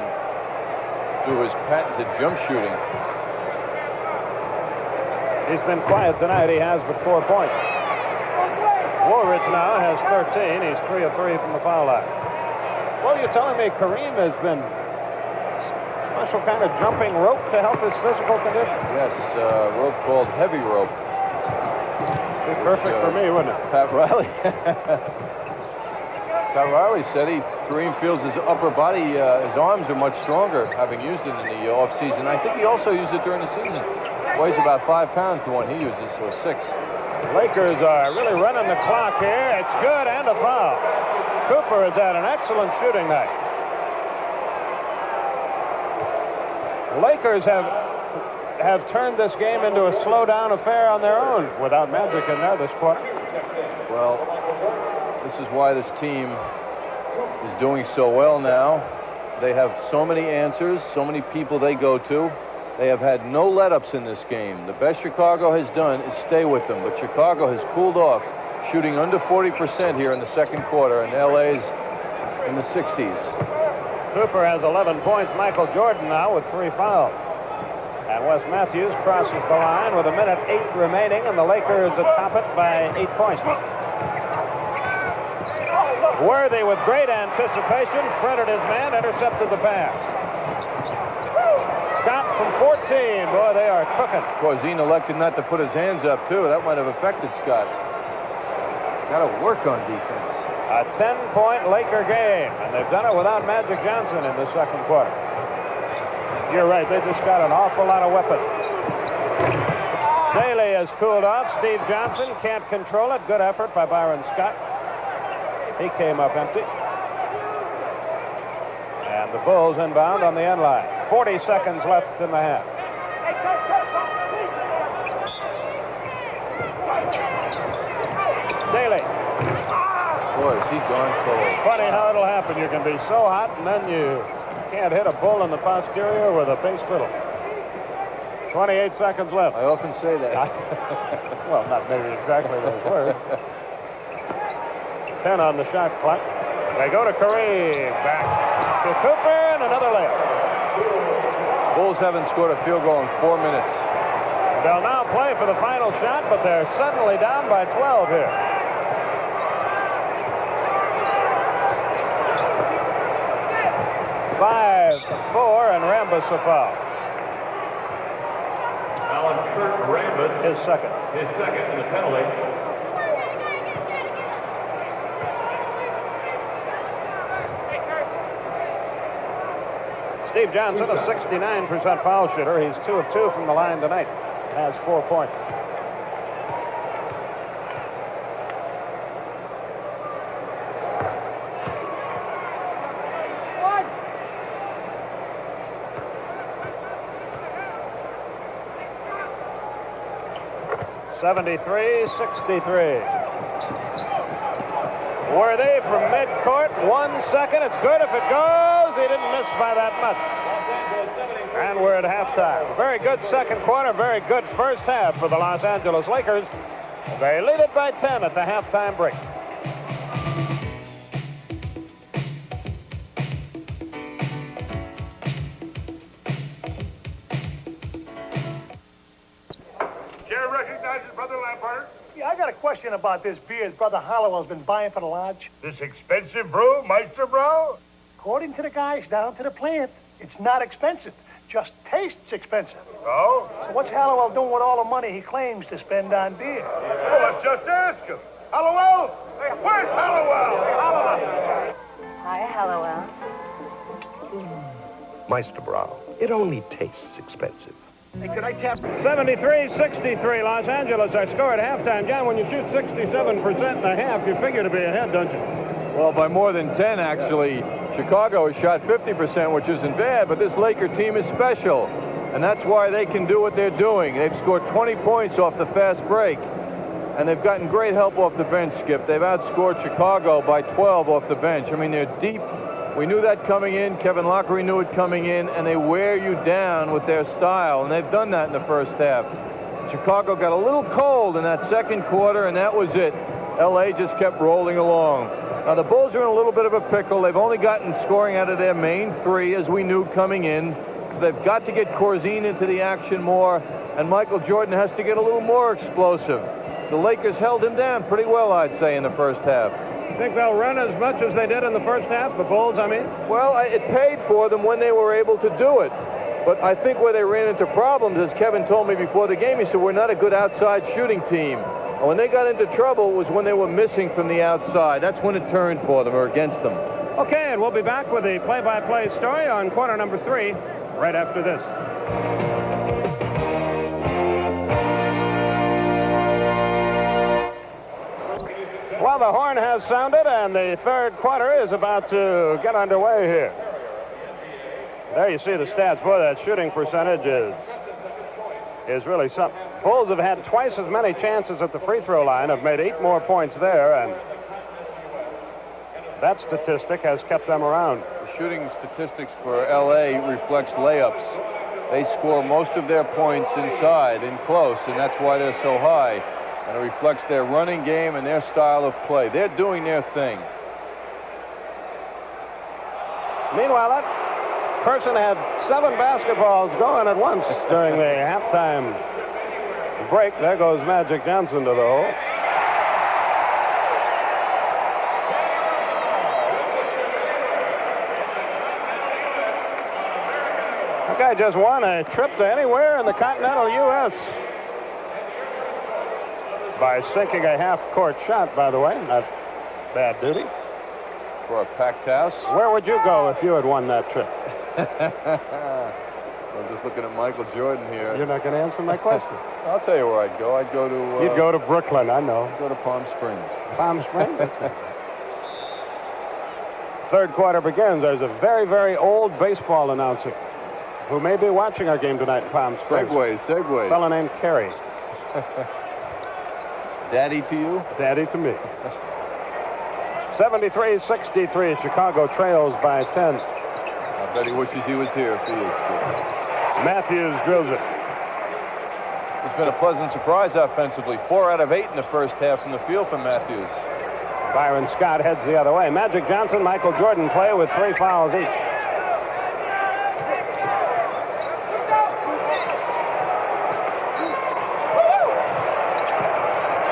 S2: do his patented jump shooting.
S1: He's been quiet tonight. He has but 4 points. Woolridge now has 13. He's 3 of 3 from the foul line. Well, you're telling me Kareem has been special kind of jumping rope to help his physical condition?
S2: Yes, rope called heavy rope.
S1: Be perfect for me, wouldn't it?
S2: Pat Riley. Pat Riley said Kareem feels his upper body, his arms are much stronger, having used it in the off-season. I think he also used it during the season. Weighs about 5 pounds, the one he uses, so 6.
S1: Lakers are really running the clock here. It's good, and a foul. Cooper has had an excellent shooting night. Lakers have turned this game into a slow-down affair on their own without Magic in there this quarter.
S2: Well, this is why this team is doing so well now. They have so many answers, so many people they go to. They have had no let-ups in this game. The best Chicago has done is stay with them, but Chicago has cooled off, shooting under 40% here in the second quarter, and LA's in the 60s.
S1: Cooper has 11 points. Michael Jordan now with 3 fouls. And Wes Matthews crosses the line with 1:08 remaining, and the Lakers atop it by 8 points. Worthy with great anticipation, fronted his man, intercepted the pass. Scott from 14. Boy, they are cooking.
S2: Corzine elected not to put his hands up, too. That might have affected Scott. Got to work on defense.
S1: A 10-point Laker game, and they've done it without Magic Johnson in the second quarter. You're right, they just got an awful lot of weapons. Daly has cooled off. Steve Johnson can't control it. Good effort by Byron Scott. He came up empty. And the Bulls inbound on the end line. 40 seconds left in the half. Daly.
S2: Boy, is he gone cold.
S1: Funny how it'll happen. You can be so hot, and then you can't hit a bull in the posterior with a bass fiddle. 28 seconds left.
S2: I often say that.
S1: Well, not maybe exactly those words. 10 on the shot clock. They go to Kareem. Back to Cooper, and another layup.
S2: Bulls haven't scored a field goal in 4 minutes.
S1: They'll now play for the final shot, but they're suddenly down by 12 here. 5-4, and Rambis a foul.
S3: Alan Kurt Rambis.
S1: His second.
S3: His second in the penalty.
S1: Steve Johnson, a 69% foul shooter. He's 2 of 2 from the line tonight. Has 4 points. (73-63). Worthy from midcourt. 1 second. It's good if it goes. He didn't miss by that much. And we're at halftime. Very good second quarter. Very good first half for the Los Angeles Lakers. They lead it by 10 at the halftime break.
S3: Chair recognizes Brother Lampard.
S4: Yeah, I got a question about this beer that Brother Hollowell's been buying for the lodge.
S3: This expensive brew, Meister Bro?
S4: According to the guys down to the plant, it's not expensive. Just tastes expensive.
S3: Oh?
S4: So what's Hallowell doing with all the money he claims to spend on beer?
S3: Well, let's just ask him. Hallowell? Hey, where's Hallowell? Hey, Hallowell.
S5: Hi, Hallowell.
S6: Meister Brown, it only tastes expensive.
S4: Hey, could I tap?
S1: 73-63. Los Angeles are score at halftime. John, when you shoot 67% in a half, you figure to be ahead, don't you?
S2: Well, by more than 10, actually. Chicago has shot 50%, which isn't bad, but this Laker team is special. And that's why they can do what they're doing. They've scored 20 points off the fast break. And they've gotten great help off the bench, Skip. They've outscored Chicago by 12 off the bench. I mean, they're deep. We knew that coming in. Kevin Lockery knew it coming in. And they wear you down with their style. And they've done that in the first half. Chicago got a little cold in that second quarter, and that was it. L.A. just kept rolling along. Now, the Bulls are in a little bit of a pickle. They've only gotten scoring out of their main three, as we knew coming in. They've got to get Corzine into the action more, and Michael Jordan has to get a little more explosive. The Lakers held him down pretty well, I'd say, in the first half.
S1: Think they'll run as much as they did in the first half, the Bulls, I mean?
S2: Well, it paid for them when they were able to do it. But I think where they ran into problems, as Kevin told me before the game, he said, we're not a good outside shooting team. And when they got into trouble, it was when they were missing from the outside. That's when it turned for them, or against them.
S1: Okay, and we'll be back with the play-by-play story on quarter number 3 right after this. Well, the horn has sounded, and the third quarter is about to get underway here. There you see the stats. Boy, that shooting percentage is really something. Bulls have had twice as many chances at the free throw line, have made 8 more points there, and that statistic has kept them around.
S2: The shooting statistics for L.A. reflects layups. They score most of their points inside, in close, and that's why they're so high. And it reflects their running game and their style of play. They're doing their thing.
S1: Meanwhile, that person had 7 basketballs going at once during the halftime break. There goes Magic Johnson to the hole. That guy just won a trip to anywhere in the continental U.S. by sinking a half-court shot, by the way. Not bad duty.
S2: For a packed house.
S1: Where would you go if you had won that trip?
S2: I'm just looking at Michael Jordan here.
S1: You're not going to answer my question.
S2: I'll tell you where I'd go. I'd go to...
S1: You'd go to Brooklyn, I know.
S2: I'd go to Palm Springs.
S1: Palm Springs? Third quarter begins. There's a very, very old baseball announcer who may be watching our game tonight in Palm Springs.
S2: Segue.
S1: A fellow named Kerry.
S2: Daddy to you?
S1: Daddy to me. 73-63. Chicago trails by 10.
S2: I bet he wishes he was here if he is.
S1: Matthews drills it.
S2: It's been a pleasant surprise offensively. 4 out of 8 in the first half from the field for Matthews.
S1: Byron Scott heads the other way. Magic Johnson, Michael Jordan play with 3 fouls each.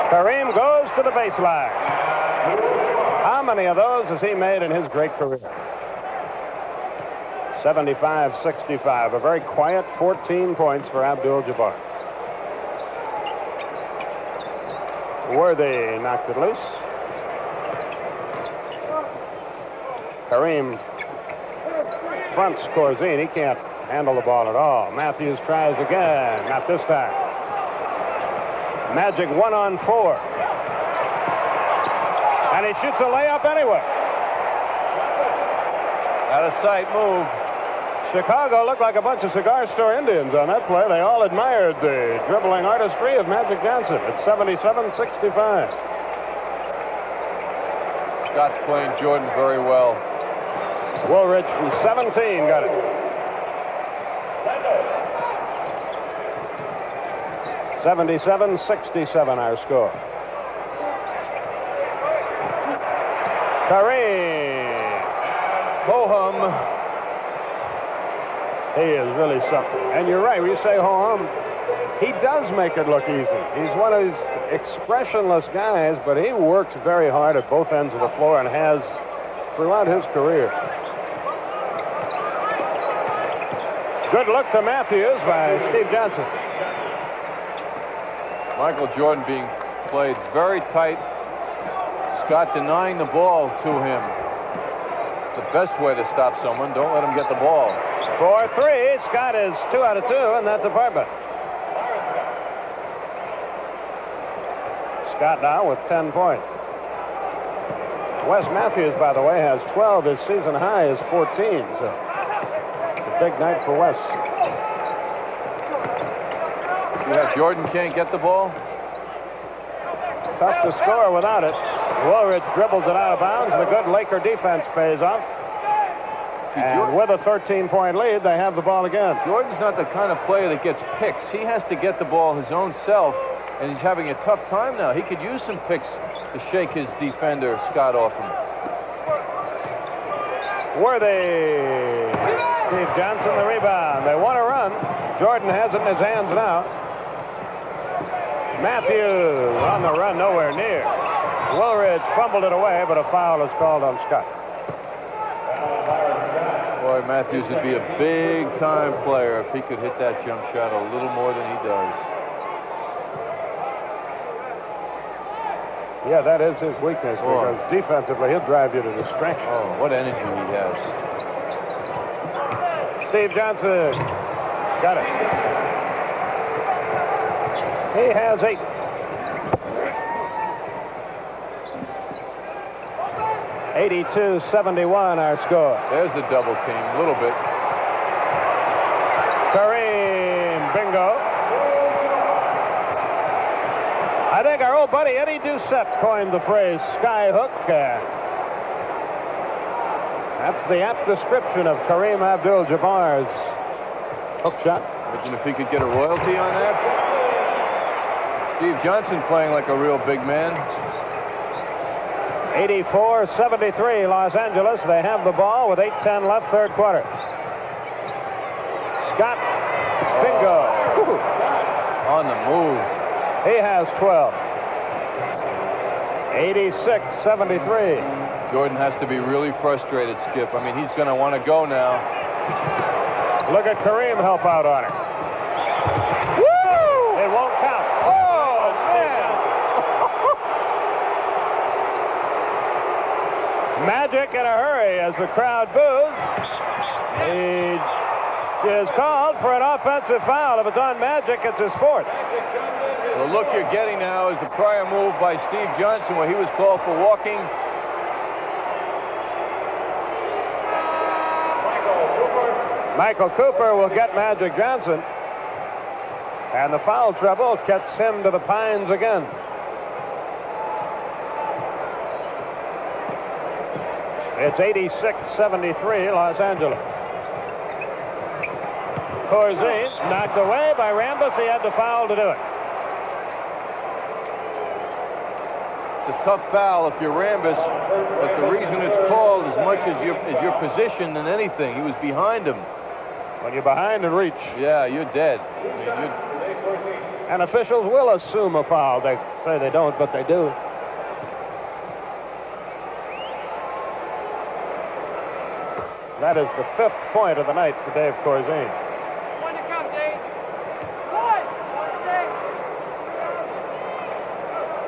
S1: Kareem goes to the baseline. How many of those has he made in his great career? 75-65. A very quiet 14 points for Abdul-Jabbar. Worthy knocked it loose. Kareem fronts Corzine. He can't handle the ball at all. Matthews tries again. Not this time. Magic 1-on-4. And he shoots a layup anyway.
S2: Out of sight move.
S1: Chicago looked like a bunch of cigar store Indians on that play. They all admired the dribbling artistry of Magic Johnson. It's 77-65.
S2: Scott's playing Jordan very well.
S1: Woolridge from 17 got it. (77-67) our score. Kareem.
S2: Ho-hum.
S1: He is really something. And you're right, when you say ho-hum, he does make it look easy. He's one of these expressionless guys, but he works very hard at both ends of the floor and has throughout his career. Good look to Matthews by Steve Johnson.
S2: Michael Jordan being played very tight. Scott denying the ball to him. It's the best way to stop someone. Don't let him get the ball.
S1: 4-3. Scott is 2 out of 2 in that department. Scott now with 10 points. Wes Matthews, by the way, has 12. His season high is 14. So it's a big night for Wes.
S2: Yeah, Jordan can't get the ball.
S1: Tough to score without it. Woolridge dribbles it out of bounds. The good Laker defense pays off. And with a 13-point lead, they have the ball again.
S2: Jordan's not the kind of player that gets picks. He has to get the ball his own self, and he's having a tough time now. He could use some picks to shake his defender, Scott, off him.
S1: Worthy. Steve Johnson, the rebound. They want to run. Jordan has it in his hands now. Matthews on the run, nowhere near. Woolridge fumbled it away, but a foul is called on Scott.
S2: Boy, Matthews would be a big-time player if he could hit that jump shot a little more than he does.
S1: Yeah, that is his weakness, because defensively, he'll drive you to distraction.
S2: Oh, what energy he has.
S1: Steve Johnson got it. He has 8. (82-71) our score.
S2: There's the double team, a little bit.
S1: Kareem, bingo. I think our old buddy Eddie Doucette coined the phrase sky hook. That's the apt description of Kareem Abdul-Jabbar's hook shot.
S2: Imagine if he could get a royalty on that. Steve Johnson playing like a real big man.
S1: 84-73 Los Angeles. They have the ball with 8:10 left, third quarter. Scott, bingo.
S2: On the move.
S1: He has 12. 86-73.
S2: Jordan has to be really frustrated, Skip. I mean, he's going to want to go now.
S1: Look at Kareem help out on it. Woo! It won't count. Oh, man! Magic in a hurry as the crowd boos. He is called for an offensive foul. If it's on Magic, it's his fourth.
S2: The look you're getting now is the prior move by Steve Johnson where he was called for walking.
S1: Michael Cooper will get Magic Johnson. And the foul trouble gets him to the pines again. It's 86-73 Los Angeles. Corzine knocked away by Rambis. He had the foul to do it.
S2: It's a tough foul if you're Rambis, but the reason it's called as much as your position than anything. He was behind him.
S1: When you're behind and reach.
S2: Yeah, you're dead. I mean,
S1: and officials will assume a foul. They say they don't, but they do. That is the 5th point of the night for Dave Corzine.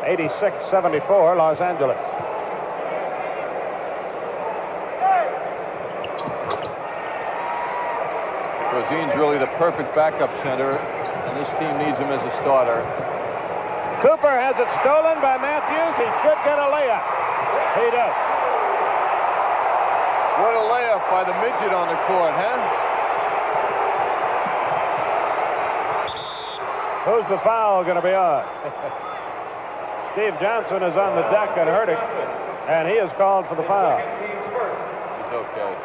S1: 86-74 Los Angeles.
S2: Corzine's really the perfect backup center, and this team needs him as a starter.
S1: Cooper has it stolen by Matthews. He should get a layup. He does.
S2: What a layup by the midget on the court, huh?
S1: Who's the foul going to be on? Steve Johnson is on the deck and hurting, and he is called for the foul.
S2: He's okay.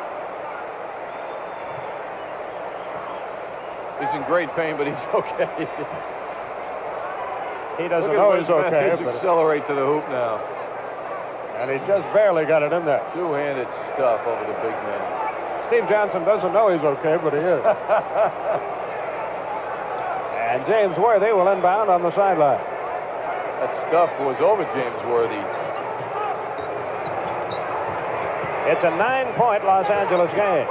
S2: He's in great pain, but he's okay.
S1: He doesn't know he's okay.
S2: But accelerate to the hoop now.
S1: And he just barely got it in there.
S2: Two-handed stuff over the big man.
S1: Steve Johnson doesn't know he's okay, but he is. And James Worthy will inbound on the sideline.
S2: That stuff was over James Worthy.
S1: It's a 9-point Los Angeles game.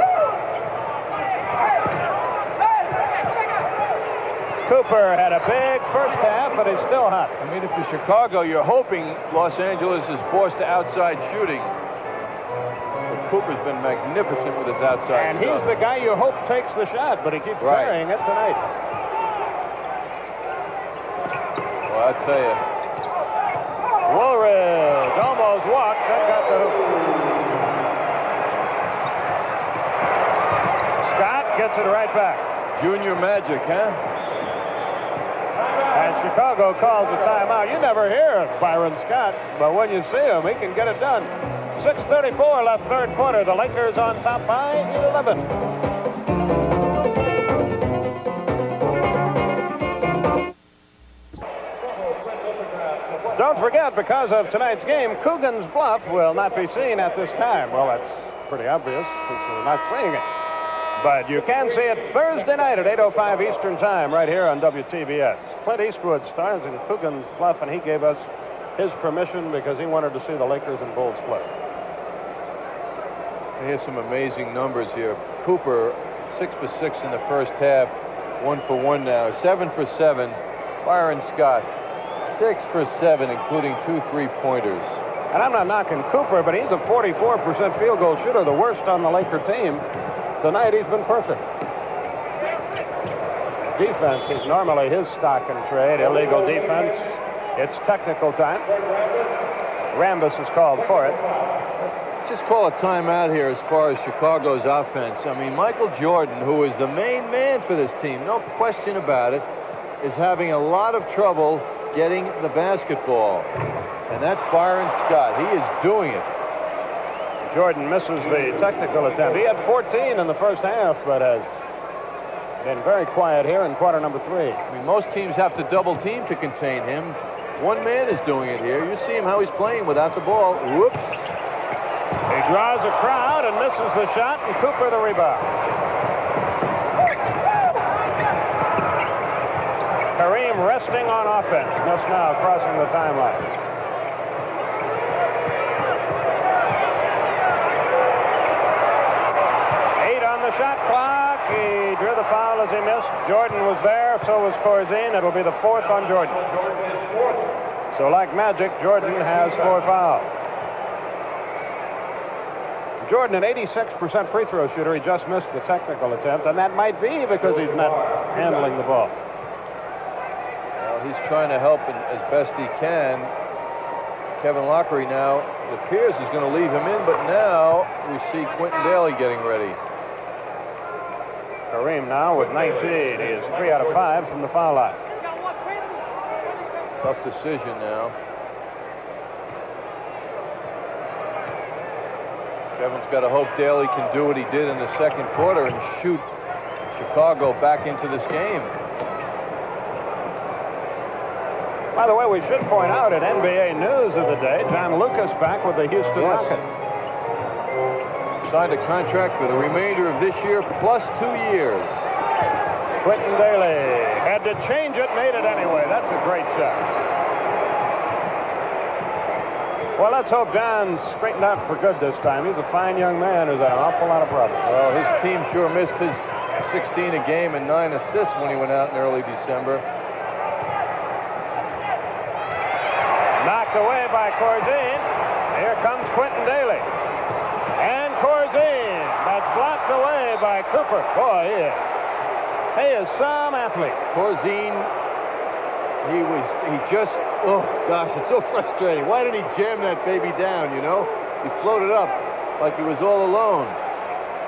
S1: Cooper had a big first half, but he's still hot.
S2: I mean, if you're Chicago, you're hoping Los Angeles is forced to outside shooting. But Cooper's been magnificent with his outside
S1: and
S2: stuff.
S1: He's the guy you hope takes the shot, but he keeps carrying it tonight.
S2: Well, I tell you.
S1: Woolridge almost walked, then got the hoop. Scott gets it right back.
S2: Junior Magic, huh?
S1: And Chicago calls a timeout. You never hear Byron Scott, but when you see him, he can get it done. 6:34 left third quarter. The Lakers on top by 11. Don't forget, because of tonight's game, Coogan's Bluff will not be seen at this time. Well, that's pretty obvious since we're not seeing it. But you can see it Thursday night at 8:05 Eastern Time right here on WTBS. Clint Eastwood stars in Coogan's Bluff, and he gave us his permission because he wanted to see the Lakers and Bulls play.
S2: Here's some amazing numbers here. Cooper, 6 for 6 in the first half, 1 for 1 now, 7 for 7. Byron Scott, 6 for 7, including 2 3-pointers.
S1: And I'm not knocking Cooper, but he's a 44% field goal shooter, the worst on the Laker team. Tonight, he's been perfect. Defense is normally his stock and trade. Illegal defense. It's technical time. Rambis is called for it.
S2: Just call a timeout here as far as Chicago's offense. I mean, Michael Jordan, who is the main man for this team, no question about it, is having a lot of trouble getting the basketball. And that's Byron Scott. He is doing it.
S1: Jordan misses the technical attempt. He had 14 in the first half, but has been very quiet here in quarter number 3.
S2: I mean, most teams have to double team to contain him. One man is doing it here. You see him how he's playing without the ball. Whoops.
S1: He draws a crowd and misses the shot, and Cooper the rebound. Kareem resting on offense just now, crossing the timeline. Shot clock. He drew the foul as he missed. Jordan was there, so was Corzine. It'll be the 4th on Jordan. So like magic, Jordan has 4 fouls. Jordan, an 86% free throw shooter. He just missed the technical attempt, and that might be because he's not handling the ball.
S2: Well, he's trying to help as best he can. Kevin Lockery now, it appears he's going to leave him in, but now we see Quentin Daly getting ready.
S1: Kareem now with 19. He is 3 out of 5 from the foul line.
S2: Tough decision now. Kevin's got to hope Daly can do what he did in the second quarter and shoot Chicago back into this game.
S1: By the way, we should point out at NBA News of the day, John Lucas back with the Houston Rockets.
S2: Signed a contract for the remainder of this year plus 2 years.
S1: Quentin Daly had to change it, made it anyway. That's a great shot. Well, let's hope John's straightened out for good this time. He's a fine young man who's had an awful lot of problems.
S2: Well, his team sure missed his 16 a game and 9 assists when he went out in early December.
S1: Knocked away by Corzine. Here comes Quentin Daly. And Corzine. That's blocked away by Cooper. Boy, he is some athlete.
S2: Corzine, he just, oh gosh, it's so frustrating. Why didn't he jam that baby down, you know? He floated up like he was all alone.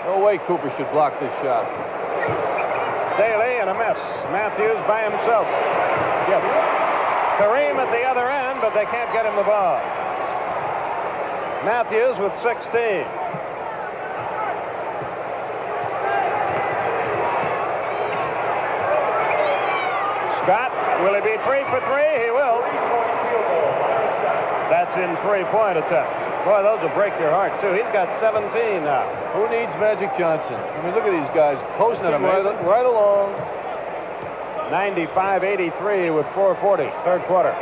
S2: No way Cooper should block this shot.
S1: Daly in a mess. Matthews by himself. Yes. Kareem at the other end, but they can't get him the ball. Matthews with 16. Scott, will he be 3 for 3? He will. That's in three-point attempt. Boy, those will break your heart, too. He's got 17 now.
S2: Who needs Magic Johnson? I mean, look at these guys posting right along.
S1: 95-83 with 4:40, third quarter.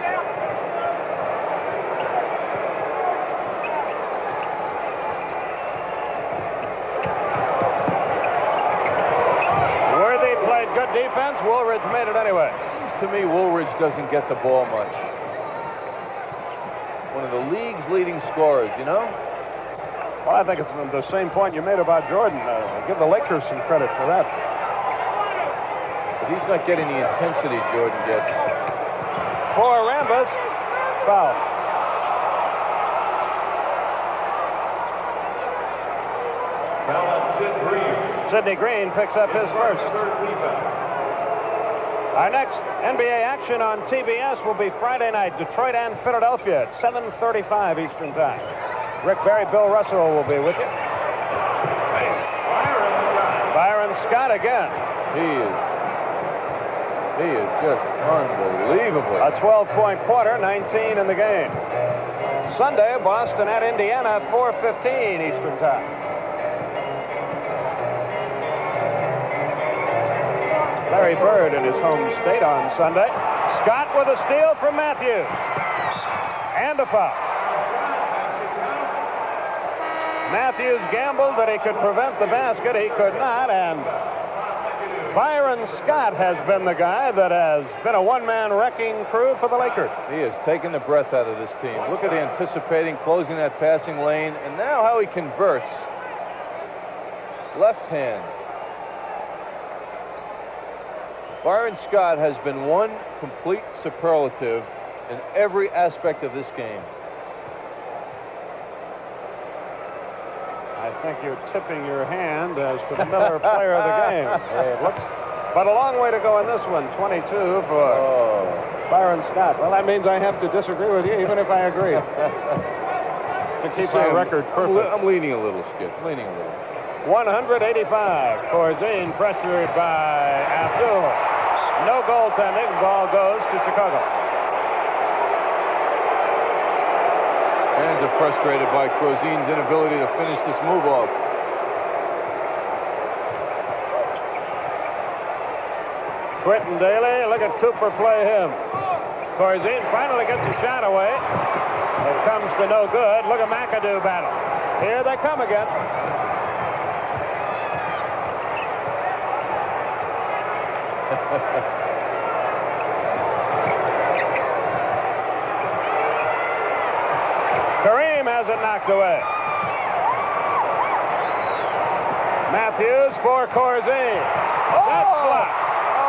S1: Worthy played good defense. Woolridge made it anyway.
S2: Seems to me Woolridge doesn't get the ball much. One of the league's leading scorers, you know?
S1: Well, I think it's the same point you made about Jordan. Give the Lakers some credit for that.
S2: But he's not getting the intensity Jordan gets.
S1: For Rambus, foul. Sidney Green picks up his first. Our next NBA action on TBS will be Friday night, Detroit and Philadelphia at 7:35 Eastern Time. Rick Barry, Bill Russell will be with you. Byron Scott again.
S2: He is just unbelievable.
S1: A 12-point quarter, 19 in the game. Sunday, Boston at Indiana, 4:15 Eastern Time. Larry Bird in his home state on Sunday. Scott with a steal from Matthews. And a foul. Matthews gambled that he could prevent the basket. He could not, and Byron Scott has been the guy that has been a one-man wrecking crew for the Lakers.
S2: He has taken the breath out of this team. Look at anticipating, closing that passing lane, and now how he converts. Left hand. Byron Scott has been one complete superlative in every aspect of this game.
S1: I think you're tipping your hand as to the Miller player of the game. It looks, but a long way to go in this one. 22 for Byron Scott. Well, that means I have to disagree with you, even if I agree. To keep my record perfect.
S2: I'm leaning a little, Skip. Leaning a little.
S1: 185. Corzine pressured by Abdul. No goaltending. Ball goes to Chicago.
S2: Fans are frustrated by Corzine's inability to finish this move off.
S1: Quentin Daly, look at Cooper play him. Corzine finally gets a shot away. It comes to no good. Look at McAdoo battle. Here they come again. Kareem has it knocked away. Matthews for Corzine. That's blocked.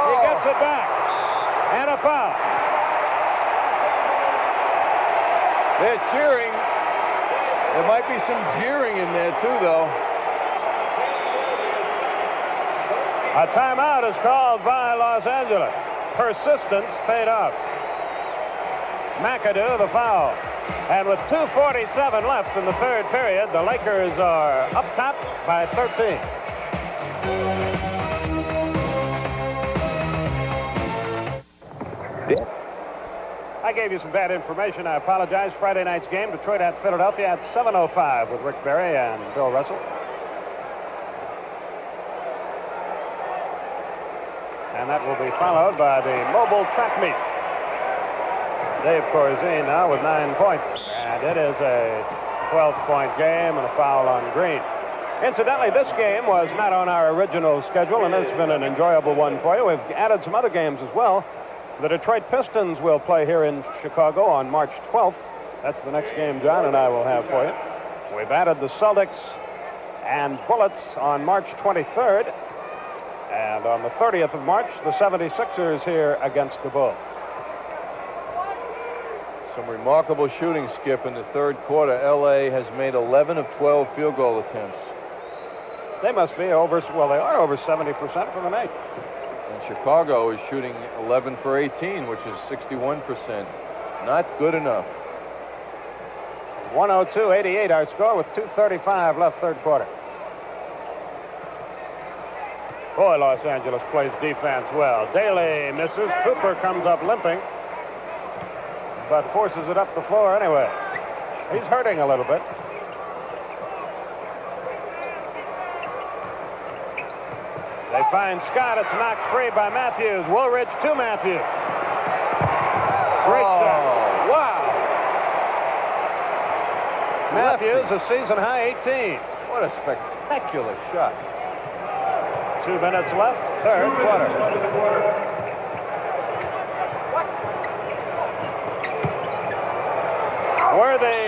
S1: He gets it back. And a foul.
S2: They're cheering. There might be some jeering in there, too, though.
S1: A timeout is called by Los Angeles. Persistence paid off. McAdoo, the foul. And with 2:47 left in the third period, the Lakers are up top by 13. I gave you some bad information. I apologize. Friday night's game, Detroit at Philadelphia at 7:05 with Rick Barry and Bill Russell. And that will be followed by the mobile track meet. Dave Corzine now with 9 points. And it is a 12-point game and a foul on Green. Incidentally, this game was not on our original schedule, and it's been an enjoyable one for you. We've added some other games as well. The Detroit Pistons will play here in Chicago on March 12th. That's the next game John and I will have for you. We've added the Celtics and Bullets on March 23rd. And on the 30th of March, the 76ers here against the Bulls.
S2: Some remarkable shooting, Skip, in the third quarter. L.A. has made 11 of 12 field goal attempts.
S1: They must be over, well, they are over 70% from the night.
S2: And Chicago is shooting 11 for 18, which is 61%. Not good enough.
S1: 102-88 our score with 2:35 left third quarter. Boy, Los Angeles plays defense well. Daly misses. Cooper comes up limping, but forces it up the floor anyway. He's hurting a little bit. They find Scott. It's knocked free by Matthews. Woolridge to Matthews. Great shot. Wow. Matthews, a season-high 18.
S2: What a spectacular shot.
S1: 2 minutes left, third quarter. Worthy.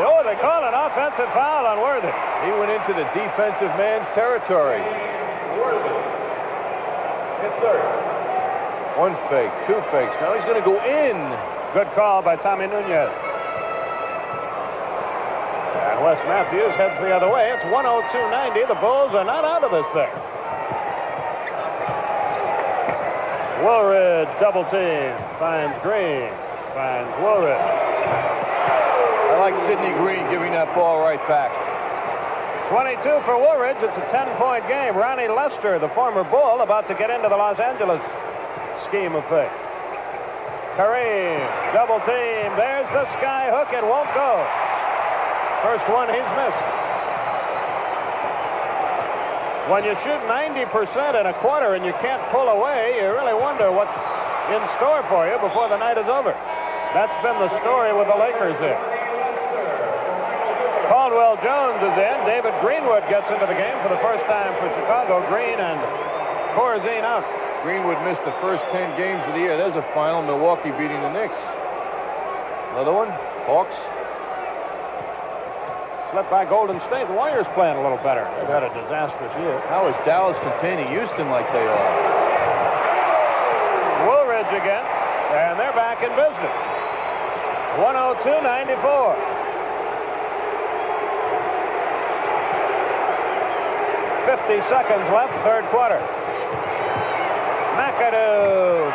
S1: Oh, they call an offensive foul on Worthy.
S2: He went into the defensive man's territory.
S3: His third.
S2: One fake, two fakes. Now he's going to go in.
S1: Good call by Tommy Nunez. And Wes Matthews heads the other way. It's 102-90. The Bulls are not out of this thing. Woolridge double team. Finds Green. Finds Woolridge.
S2: I like Sidney Green giving that ball right back.
S1: 22 for Woolridge. It's a 10-point game. Ronnie Lester, the former Bull, about to get into the Los Angeles scheme of things. Kareem, double team. There's the sky hook. It won't go. First one he's missed. When you shoot 90% in a quarter and you can't pull away, you really wonder what's in store for you before the night is over. That's been the story with the Lakers here. Caldwell Jones is in. David Greenwood gets into the game for the first time for Chicago. Green and Corzine out.
S2: Greenwood missed the first 10 games of the year. There's a final. Milwaukee beating the Knicks. Another one. Hawks.
S1: Slipped by Golden State. The Warriors playing a little better. They've had a disastrous year.
S2: How is Dallas containing Houston like they are?
S1: Woolridge again. And they're back in business. 102-94. 50 seconds left, third quarter. McAdoo.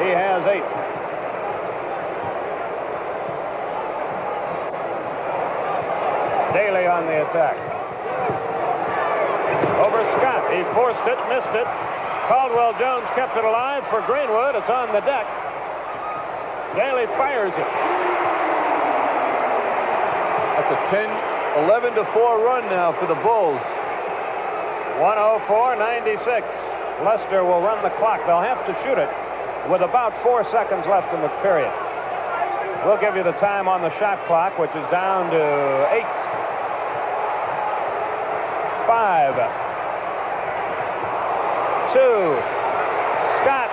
S1: He has 8. Daly on the attack. Over Scott. He forced it, missed it. Caldwell Jones kept it alive for Greenwood. It's on the deck. Daly fires it.
S2: That's a 11-4 run now for the Bulls.
S1: 104-96. Lester will run the clock. They'll have to shoot it with about 4 seconds left in the period. We'll give you the time on the shot clock, which is down to 8. 5. 2. Scott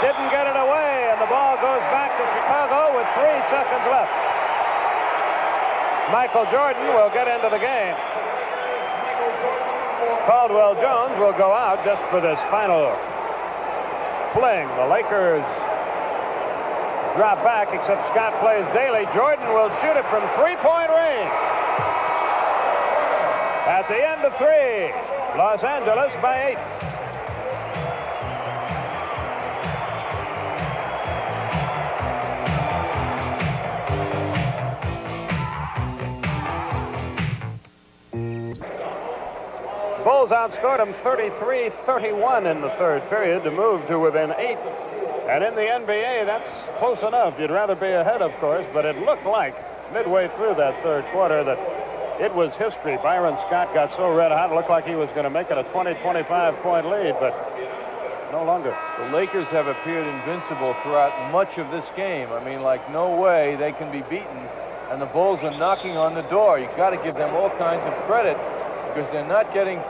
S1: didn't get it away, and the ball goes back to Chicago with 3 seconds left. Michael Jordan will get into the game. Caldwell Jones will go out just for this final fling. The Lakers drop back, except Scott plays Daly. Jordan will shoot it from three-point range. At the end of 3, Los Angeles by 8. Bulls outscored them 33-31 in the third period to move to within 8. And in the NBA, that's close enough. You'd rather be ahead, of course, but it looked like midway through that third quarter that it was history. Byron Scott got so red hot, it looked like he was going to make it a 20-25 point lead, but no longer.
S2: The Lakers have appeared invincible throughout much of this game. I mean, like, no way they can be beaten, and the Bulls are knocking on the door. You've got to give them all kinds of credit because they're not getting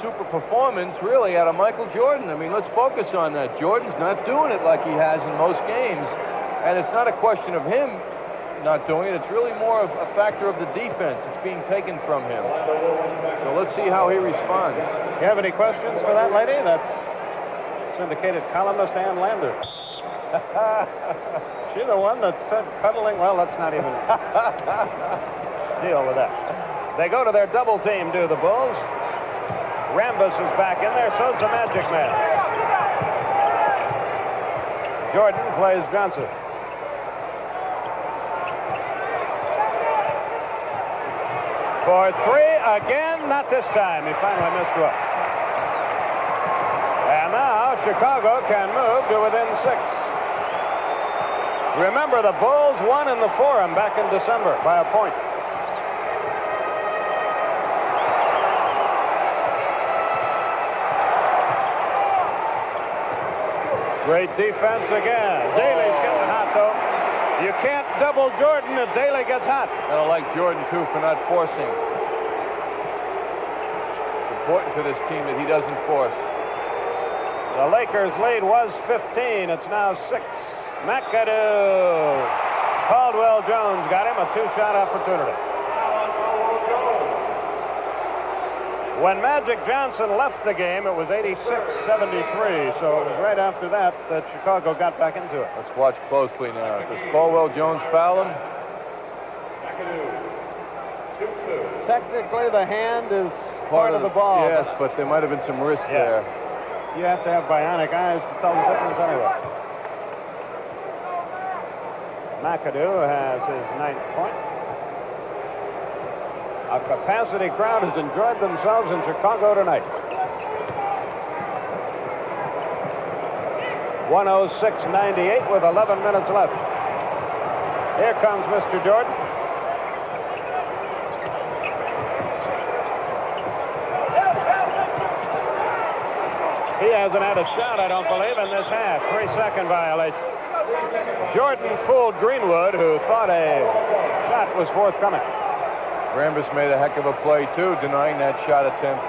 S2: super performance really out of Michael Jordan. I mean, let's focus on that. Jordan's not doing it like he has in most games, and it's not a question of him not doing it. It's really more of a factor of the defense. It's being taken from him. So let's see how he responds.
S1: You have any questions for that lady? That's syndicated columnist Ann Lander. She's the one that said cuddling. Well, let's not even deal with that. They go to their double team, do the Bulls. Rambus is back in there, so's the Magic Man. Jordan plays Johnson. For 3 again, not this time. He finally missed one. And now Chicago can move to within 6. Remember, the Bulls won in the Forum back in December by a point. Great defense again. Daly's getting hot, though. You can't double Jordan if Daly gets hot.
S2: I don't like Jordan, too, for not forcing. It's important to this team that he doesn't force.
S1: The Lakers' lead was 15. It's now 6. McAdoo. Caldwell Jones got him a 2-shot opportunity. When Magic Johnson left the game, it was 86-73, so it was right after that that Chicago got back into it.
S2: Let's watch closely now. Does Caldwell Jones foul him?
S1: Technically, the hand is part of the ball.
S2: Yes, but there might have been some wrist there.
S1: You have to have bionic eyes to tell the difference anyway. McAdoo has his 9th point. A capacity crowd has enjoyed themselves in Chicago tonight. 106-98 with 11 minutes left. Here comes Mr. Jordan. He hasn't had a shot, I don't believe, in this half. 3-second violation. Jordan fooled Greenwood, who thought a shot was forthcoming.
S2: Rambus made a heck of a play, too, denying that shot attempt.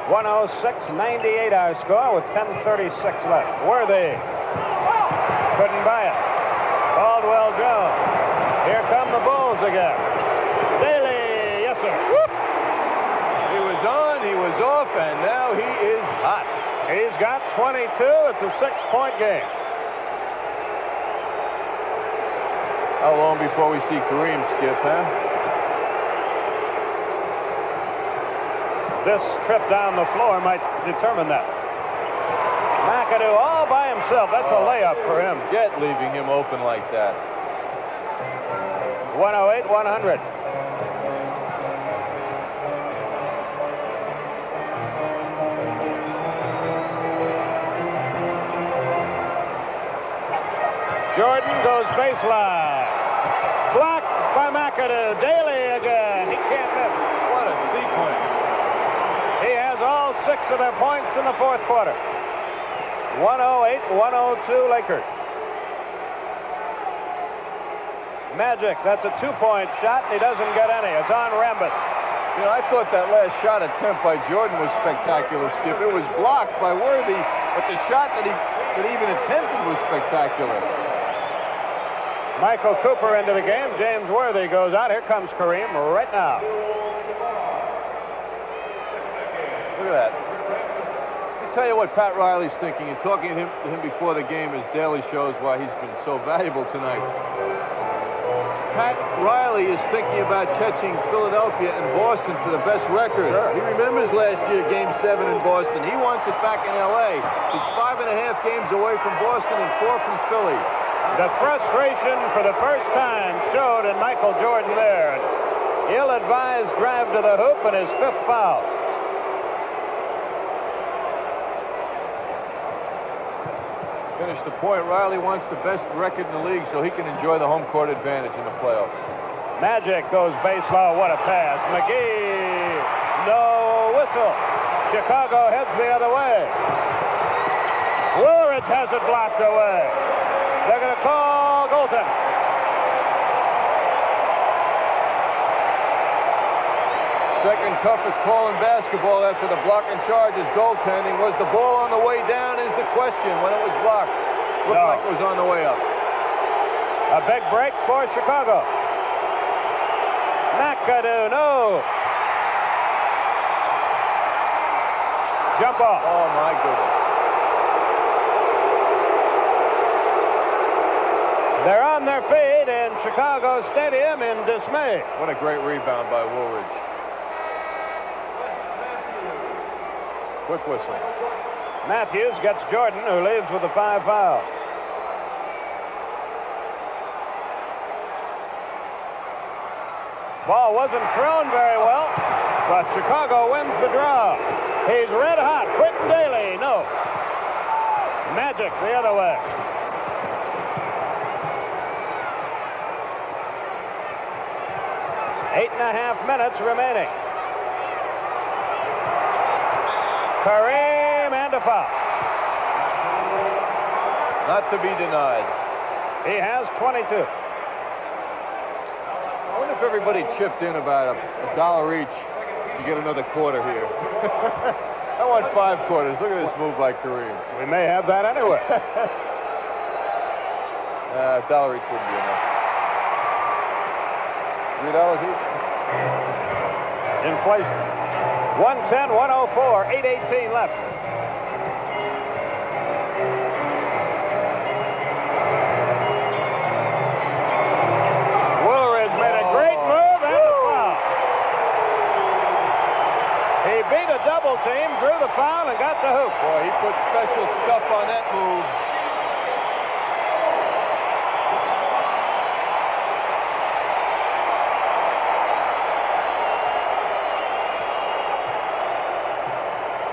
S1: (106-98) our score with 10:36 left. Worthy couldn't buy it. Caldwell Jones. Here come the Bulls again. Daly, yes sir. Whoop.
S2: He was on, he was off, and now he is hot.
S1: He's got 22. It's a 6-point game.
S2: How long before we see Kareem skip, huh?
S1: This trip down the floor might determine that. McAdoo all by himself. That's a layup for him.
S2: Jet leaving him open like that.
S1: 108-100. Jordan goes baseline. Blocked by McAdoo. Daly again. He can't miss.
S2: What a sequence.
S1: He has all 6 of their points in the fourth quarter. 108-102 Lakers. Magic, that's a 2-point shot, and he doesn't get any. It's on Rambus.
S2: You know, I thought that last shot attempt by Jordan was spectacular, Skip. It was blocked by Worthy, but the shot that he that he even attempted was spectacular.
S1: Michael Cooper into the game. James Worthy goes out. Here comes Kareem right now.
S2: Look at that. Let me tell you what Pat Riley's thinking, and talking to him before the game as daily shows why he's been so valuable tonight. Pat Riley is thinking about catching Philadelphia and Boston for the best record.
S1: Sure.
S2: He remembers last year, Game 7 in Boston. He wants it back in L.A. He's 5.5 games away from Boston and 4 from Philly.
S1: The frustration for the first time showed in Michael Jordan there. Ill-advised drive to the hoop and his 5th foul.
S2: Finish the point. Riley wants the best record in the league so he can enjoy the home court advantage in the playoffs.
S1: Magic goes base low. What a pass. McGee. No whistle. Chicago heads the other way. Woolridge has it blocked away. They're going to call goaltending.
S2: Second toughest call in basketball after the block and charge is goaltending. Was the ball on the way down is the question when it was blocked. Looked like it was on the way up.
S1: A big break for Chicago. McAdoo, no. Jump off.
S2: Oh, my goodness.
S1: They're on their feet in Chicago Stadium in dismay.
S2: What a great rebound by Woolridge. Quick whistle.
S1: Matthews gets Jordan, who leaves with a 5 foul. Ball wasn't thrown very well, but Chicago wins the draw. He's red hot. Quentin Daly, no. Magic the other way. Eight and a half minutes remaining. Kareem and a foul.
S2: Not to be denied.
S1: He has 22.
S2: I wonder if everybody chipped in about a dollar each. You get another quarter here. I want 5 quarters. Look at this move by Kareem.
S1: We may have that anyway.
S2: $1 each wouldn't be enough. $3 each?
S1: Inflation. 110, 104, 8:18 left. Woolridge made a great move and a foul. He beat a double team, drew the foul, and got the hoop.
S2: Boy, he put special stuff on that move.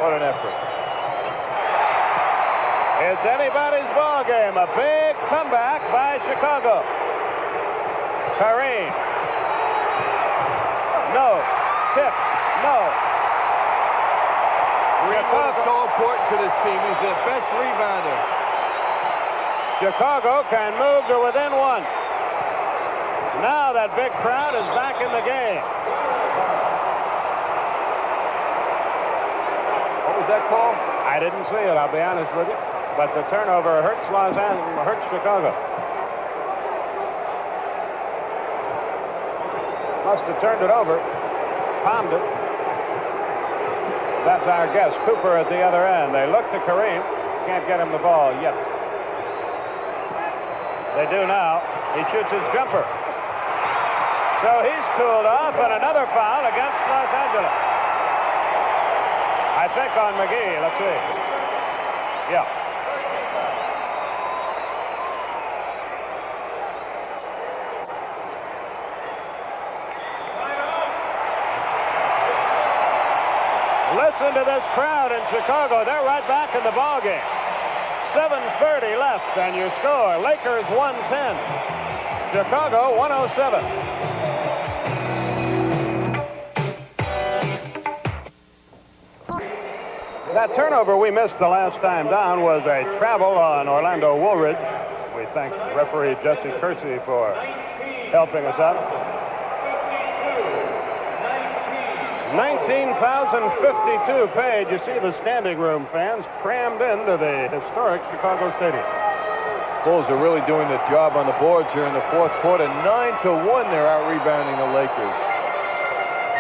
S2: What an effort.
S1: It's anybody's ball game. A big comeback by Chicago. Kareem. No. Tip. No.
S2: Chicago is so important to this team. He's the best rebounder.
S1: Chicago can move to within 1. Now that big crowd is back in the game.
S2: What was that call?
S1: I didn't see it, I'll be honest with you. But the turnover hurts Los Angeles, hurts Chicago. Must have turned it over, palmed it. That's our guess. Cooper at the other end. They look to Kareem. Can't get him the ball yet. They do now. He shoots his jumper. So he's cooled off, and another foul against Los Angeles. I think on McGee. Let's see. Yeah. Listen to this crowd in Chicago. They're right back in the ballgame. 7:30 left, and your score: Lakers 110, Chicago 107. That turnover we missed the last time down was a travel on Orlando Woolridge. We thank referee Jesse Kersey for helping us out. 19,052 paid. You see the standing room fans crammed into the historic Chicago Stadium.
S2: Bulls are really doing the job on the boards here in the fourth quarter. 9-1, they're out rebounding the Lakers.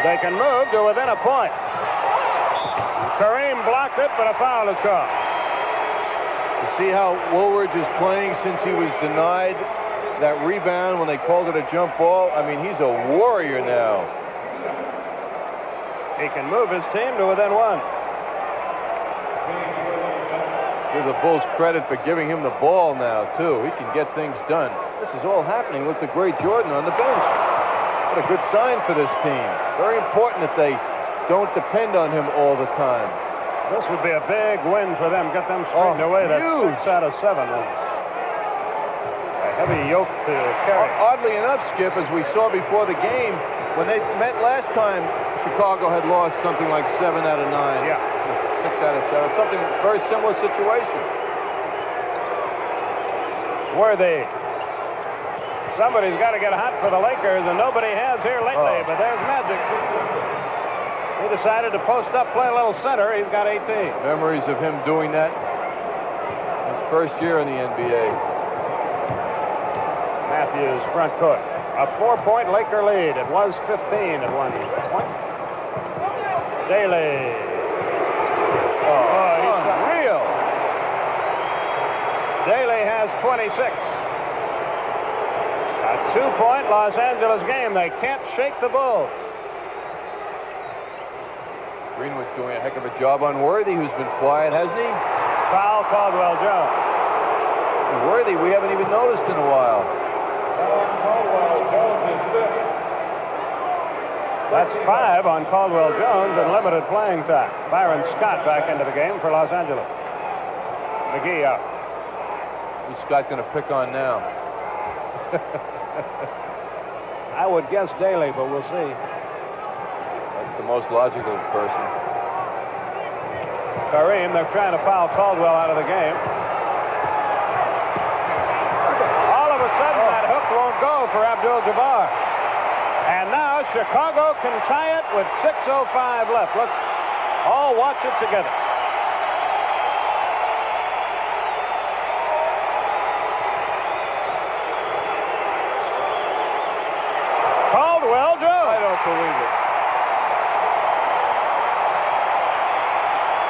S1: They can move to within a point. Kareem blocked it, but a foul is called.
S2: You see how Woolridge is playing since he was denied that rebound when they called it a jump ball? I mean, he's a warrior now.
S1: He can move his team to within one.
S2: Give the Bulls credit for giving him the ball now, too. He can get things done. This is all happening with the great Jordan on the bench. What a good sign for this team. Very important that they don't depend on him all the time.
S1: This would be a big win for them. Get them straightened away. That's
S2: huge.
S1: 6 out of 7. A heavy yoke to carry.
S2: Oddly enough, Skip, as we saw before the game, when they met last time, Chicago had lost something like 7 out of 9.
S1: Yeah.
S2: 6 out of 7. Something very similar situation.
S1: Worthy. Somebody's got to get hot for the Lakers, and nobody has here lately, but there's Magic. He decided to post up, play a little center. He's got 18.
S2: Memories of him doing that his first year in the NBA.
S1: Matthews front court. A 4-point Laker lead. It was 15 at one point. Daly.
S2: He's unreal.
S1: Daly has 26. A 2-point Los Angeles game. They can't shake the Bulls.
S2: Greenwood's doing a heck of a job on Worthy, who's been quiet, hasn't he?
S1: Foul, Caldwell Jones.
S2: And Worthy, we haven't even noticed in a while.
S1: That's 5 on Caldwell Jones and limited playing time. Byron Scott back into the game for Los Angeles. McGee out.
S2: Who's Scott going to pick on now?
S1: I would guess Daly, but we'll see.
S2: That's the most logical person.
S1: Kareem, they're trying to foul Caldwell out of the game. All of a sudden, that hook won't go for Abdul-Jabbar. And now Chicago can tie it with 6:05 left. Let's all watch it together. Caldwell Jones.
S2: I don't believe it.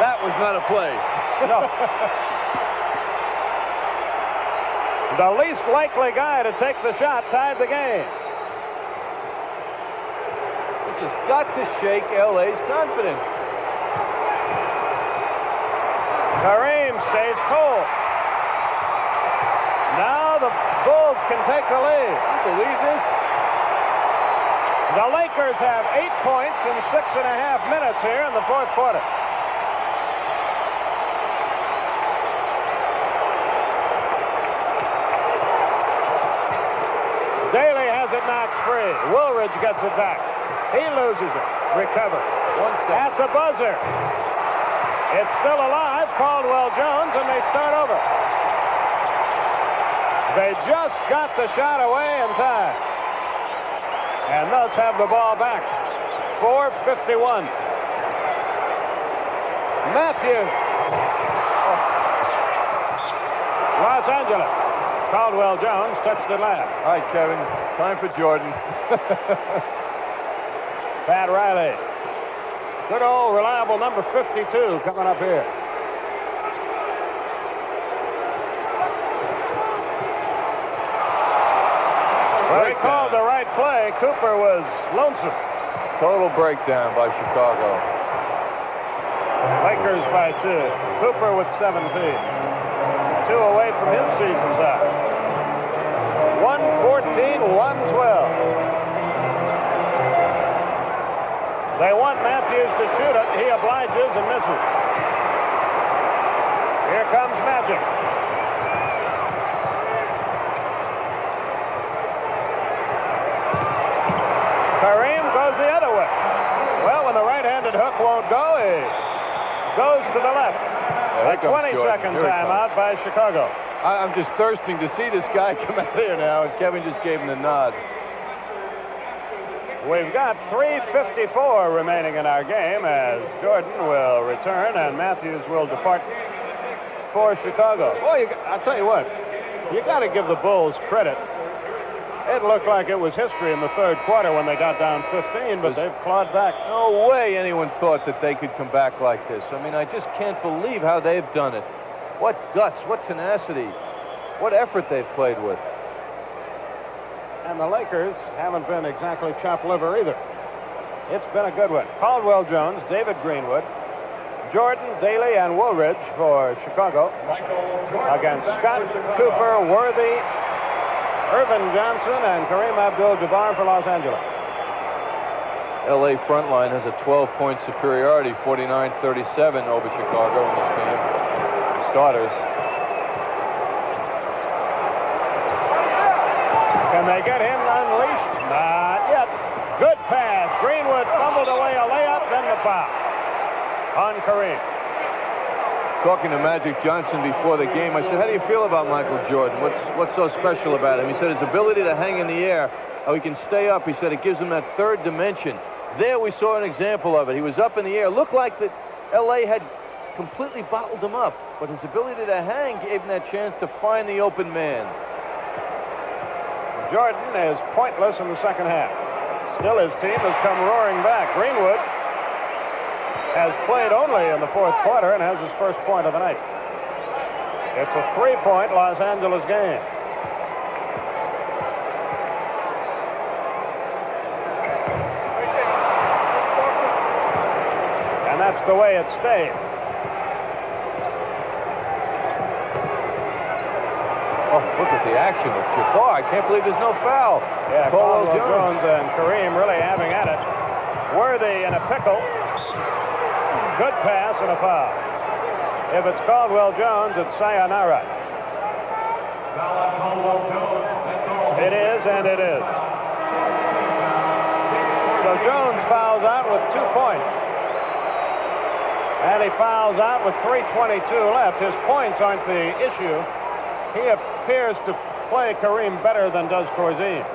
S2: That was not a play.
S1: No. The least likely guy to take the shot tied the game.
S2: This has got to shake LA's confidence.
S1: Kareem stays cool. Now the Bulls can take the lead.
S2: You believe this?
S1: The Lakers have 8 points in 6.5 minutes here in the fourth quarter. Daly has it knocked free. Woolridge gets it back. He loses it. Recover.
S2: 1 second.
S1: At the buzzer. It's still alive. Caldwell Jones, and they start over. They just got the shot away in time. And thus have the ball back. 4:51. Matthews. Los Angeles. Caldwell Jones touched it last.
S2: All right, Kevin. Time for Jordan.
S1: Pat Riley. Good old reliable number 52 coming up here. Well, he called the right play. Cooper was lonesome.
S2: Total breakdown by Chicago.
S1: Lakers by 2. Cooper with 17. 2 away from his season's out. 114-112. They want Matthews to shoot it. He obliges and misses. Here comes Magic. Kareem goes the other way. Well, when the right-handed hook won't go, he goes to the left. A 20-second timeout by Chicago.
S2: I'm just thirsting to see this guy come out here now, and Kevin just gave him the nod.
S1: We've got 3:54 remaining in our game as Jordan will return and Matthews will depart for Chicago. Boy, I'll tell you what, you got to give the Bulls credit. It looked like it was history in the third quarter when they got down 15, but they've clawed back.
S2: No way anyone thought that they could come back like this. I mean, I just can't believe how they've done it. What guts, what tenacity, what effort they've played with.
S1: And the Lakers haven't been exactly chopped liver either. It's been a good one. Caldwell Jones, David Greenwood, Jordan, Daly, and Woolridge for Chicago. Against Scott, Cooper, Worthy, Irvin Johnson, and Kareem Abdul-Jabbar for Los Angeles.
S2: L.A. front line has a 12-point superiority, 49-37 over Chicago in this game. The starters.
S1: Can they get him unleashed? Not yet. Good pass. Greenwood fumbled away a layup, then the foul on Kareem.
S2: Talking to Magic Johnson before the game, I said, how do you feel about Michael Jordan? What's so special about him? He said his ability to hang in the air, how he can stay up. He said it gives him that third dimension. There we saw an example of it. He was up in the air. Looked like that L.A. had completely bottled him up, but his ability to hang gave him that chance to find the open man.
S1: Jordan is pointless in the second half. Still, his team has come roaring back. Greenwood has played only in the fourth quarter and has his first point of the night. It's a 3-point Los Angeles game. And that's the way it stays.
S2: Oh, look at the action with Jabbar. I can't believe there's no foul.
S1: Yeah,
S2: Caldwell
S1: Jones and Kareem really having at it. Worthy in a pickle. Good pass and a foul. If it's Caldwell Jones, it's sayonara. It is, and it is. So Jones fouls out with 2 points. And he fouls out with 3:22 left. His points aren't the issue. He appears to play Kareem better than does Corzine.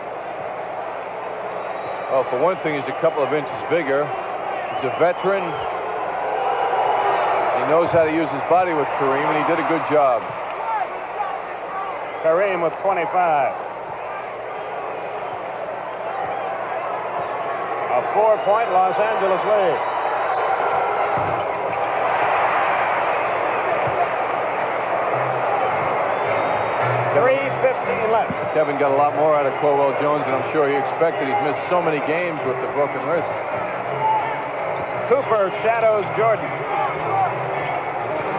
S2: Well, for one thing, he's a couple of inches bigger. He's a veteran. He knows how to use his body with Kareem, and he did a good job.
S1: Kareem with 25. A 4-point Los Angeles lead. Left.
S2: Kevin got a lot more out of Caldwell Jones than I'm sure he expected. He's missed so many games with the broken wrist.
S1: Cooper shadows Jordan.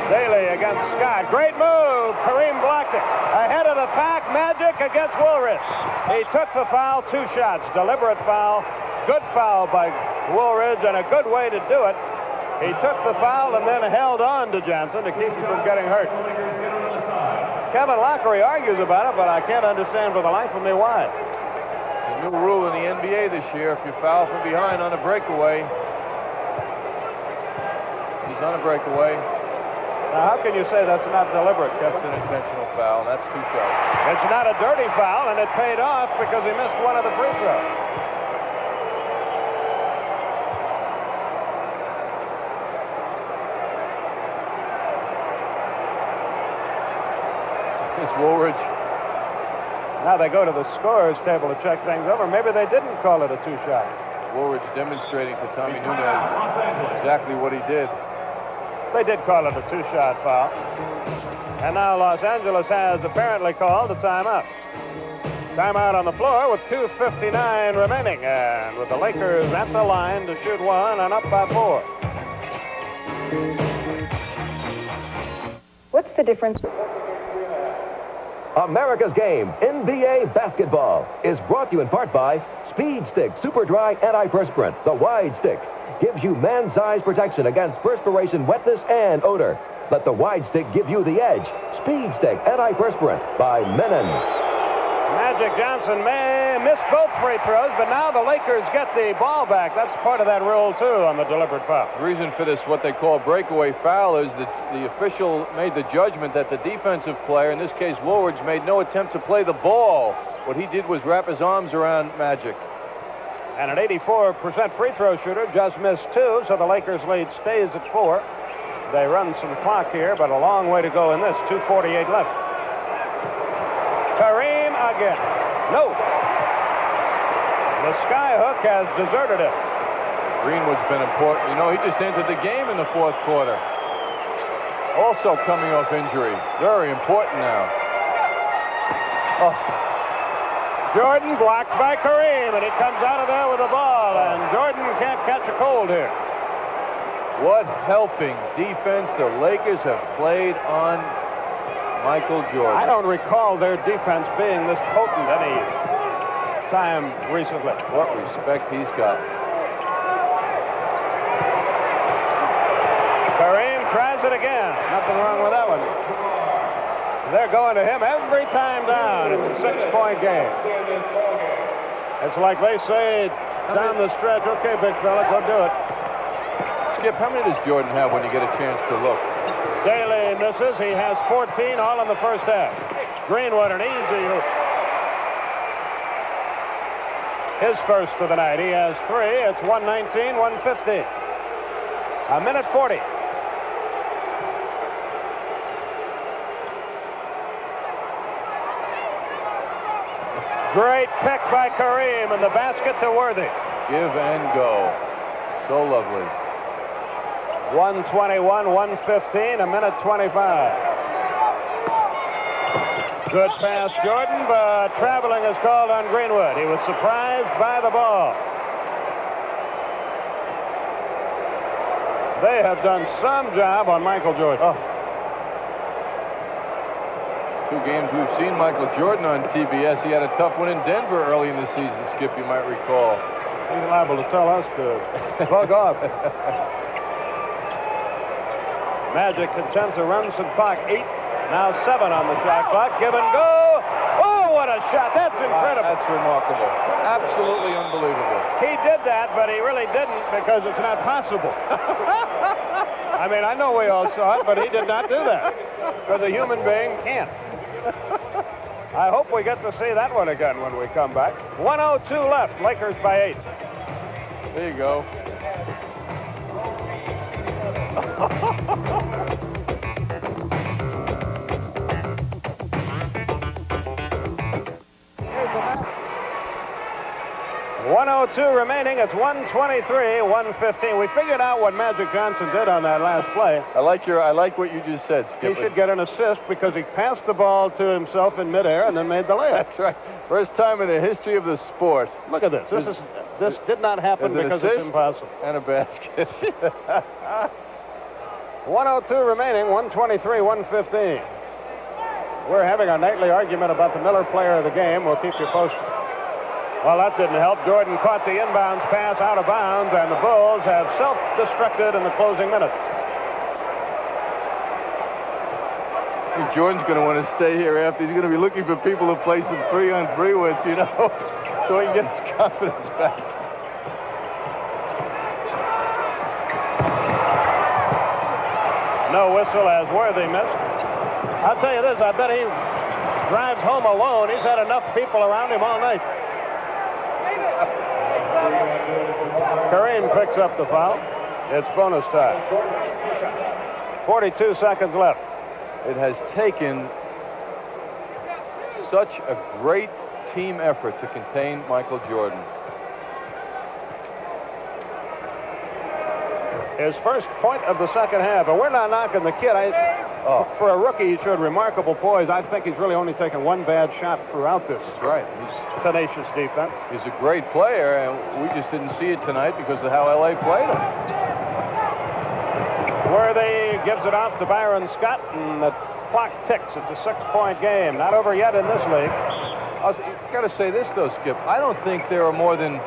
S1: Daly against Scott. Great move. Kareem blocked it. Ahead of the pack, Magic against Woolridge. He took the foul, 2 shots. Deliberate foul. Good foul by Woolridge and a good way to do it. He took the foul and then held on to Johnson to keep him from getting hurt. Kevin Lockery argues about it, but I can't understand for the life of me why.
S2: It's a new rule in the NBA this year. If you foul from behind on a breakaway, he's on a breakaway.
S1: Now, how can you say that's not deliberate, Kevin?
S2: It's an intentional foul. That's 2 shots.
S1: It's not a dirty foul, and it paid off because he missed one of the free throws.
S2: Woolridge.
S1: Now they go to the scorer's table to check things over. Maybe they didn't call it a 2-shot.
S2: Woolridge demonstrating to Tommy Nunez exactly what he did.
S1: They did call it a 2-shot foul. And now Los Angeles has apparently called a timeout. Timeout on the floor with 2:59 remaining. And with the Lakers at the line to shoot 1 and up by 4.
S5: What's the difference?
S7: America's Game, NBA Basketball, is brought to you in part by Speed Stick Super Dry Anti-Perspirant. The Wide Stick gives you man-size protection against perspiration, wetness, and odor. Let the Wide Stick give you the edge. Speed Stick Anti-Perspirant by Menon.
S1: Magic Johnson may miss both free throws, but now the Lakers get the ball back. That's part of that rule, too, on the deliberate foul.
S2: The reason for this, what they call breakaway foul, is that the official made the judgment that the defensive player, in this case Woolridge, made no attempt to play the ball. What he did was wrap his arms around Magic.
S1: And an 84% free throw shooter just missed 2, so the Lakers lead stays at 4. They run some clock here, but a long way to go in this. 2:48 left. Kareem again. No. The skyhook has deserted him.
S2: Greenwood's been important. You know, he just entered the game in the 4th quarter. Also coming off injury. Very important now. Oh.
S1: Jordan blocked by Kareem, and he comes out of there with the ball, and Jordan can't catch a cold here.
S2: What helping defense the Lakers have played on Michael Jordan.
S1: I don't recall their defense being this potent any time recently.
S2: What respect he's got.
S1: Kareem tries it again. Nothing wrong with that one. They're going to him every time down. It's a 6-point game. It's like they say down the stretch, okay, big fella, go do it.
S2: Skip, how many does Jordan have when you get a chance to look?
S1: Daly misses. He has 14, all in the first half. Greenwood, an easy hoop. His first of the night. He has 3. It's 119, 150. A minute 40. Great pick by Kareem, and the basket to Worthy.
S2: Give and go. So lovely.
S1: 121, 115, a minute 25. Good pass, Jordan, but traveling is called on Greenwood. He was surprised by the ball. They have done some job on Michael Jordan.
S2: Oh. 2 games we've seen Michael Jordan on TBS. He had a tough one in Denver early in the season, Skip, you might recall.
S1: He's liable to tell us to bug off. Magic content to run some clock. 8, now 7 on the shot clock. Give and go. Oh, what a shot. That's incredible.
S2: That's remarkable. Absolutely unbelievable.
S1: He did that, but he really didn't because it's not possible. I mean, I know we all saw it, but he did not do that because a human being can't. I hope we get to see that one again when we come back. 1:02 left. Lakers by 8.
S2: There you go.
S1: .102 remaining. It's 123, 115. We figured out what Magic Johnson did on that last play.
S2: I like what you just said, Skip.
S1: He should get an assist because he passed the ball to himself in midair and then made the layup.
S2: That's right. First time in the history of the sport.
S1: Look at this. This did not happen because it's impossible.
S2: And a basket.
S1: 102 remaining, 123, 115. We're having a nightly argument about the Miller player of the game. We'll keep you posted. Well, that didn't help. Jordan caught the inbounds pass out of bounds, and the Bulls have self-destructed in the closing minutes.
S2: Jordan's going to want to stay here after. He's going to be looking for people to play some 3-on-3 with, you know, so he can get his confidence back.
S1: No whistle as Worthy missed. I'll tell you this, I bet he drives home alone. He's had enough people around him all night. Kareem picks up the foul. It's bonus time. 42 seconds left.
S2: It has taken such a great team effort to contain Michael Jordan.
S1: His first point of the second half. And we're not knocking the kid. For a rookie, he showed remarkable poise. I think he's really only taken one bad shot throughout this.
S2: That's right. He's
S1: tenacious defense.
S2: He's a great player, and we just didn't see it tonight because of how L.A. played him.
S1: Worthy gives it off to Byron Scott, and the clock ticks. It's a 6-point game. Not over yet in this league.
S2: You've got to say this, though, Skip. I don't think there are more than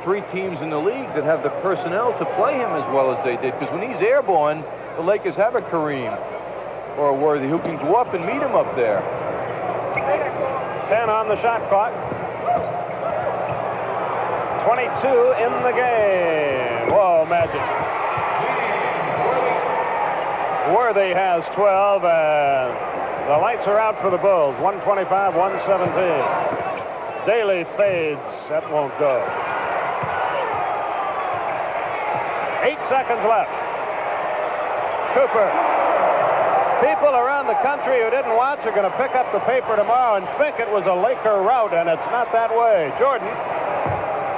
S2: 3 teams in the league that have the personnel to play him as well as they did. Because when he's airborne, the Lakers have a Kareem or a Worthy who can go up and meet him up there.
S1: 10 on the shot clock. 22 in the game. Whoa, Magic. Worthy has 12, and the lights are out for the Bulls. 125, 117. Daly fades. That won't go. seconds left. Cooper. People around the country who didn't watch are going to pick up the paper tomorrow and think it was a Laker rout, and it's not that way. Jordan,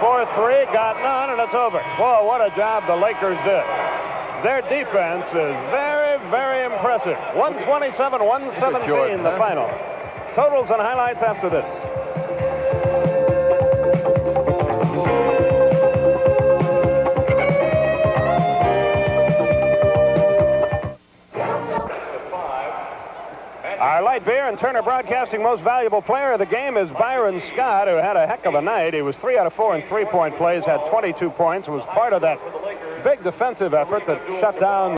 S1: 4-3, got none, and it's over. Boy, what a job the Lakers did. Their defense is very, very impressive. 127-117, the final. Totals and highlights after this. Our Light Beer and Turner Broadcasting most valuable player of the game is Byron Scott, who had a heck of a night. He was 3 out of 4 in three-point plays, had 22 points, was part of that big defensive effort that shut down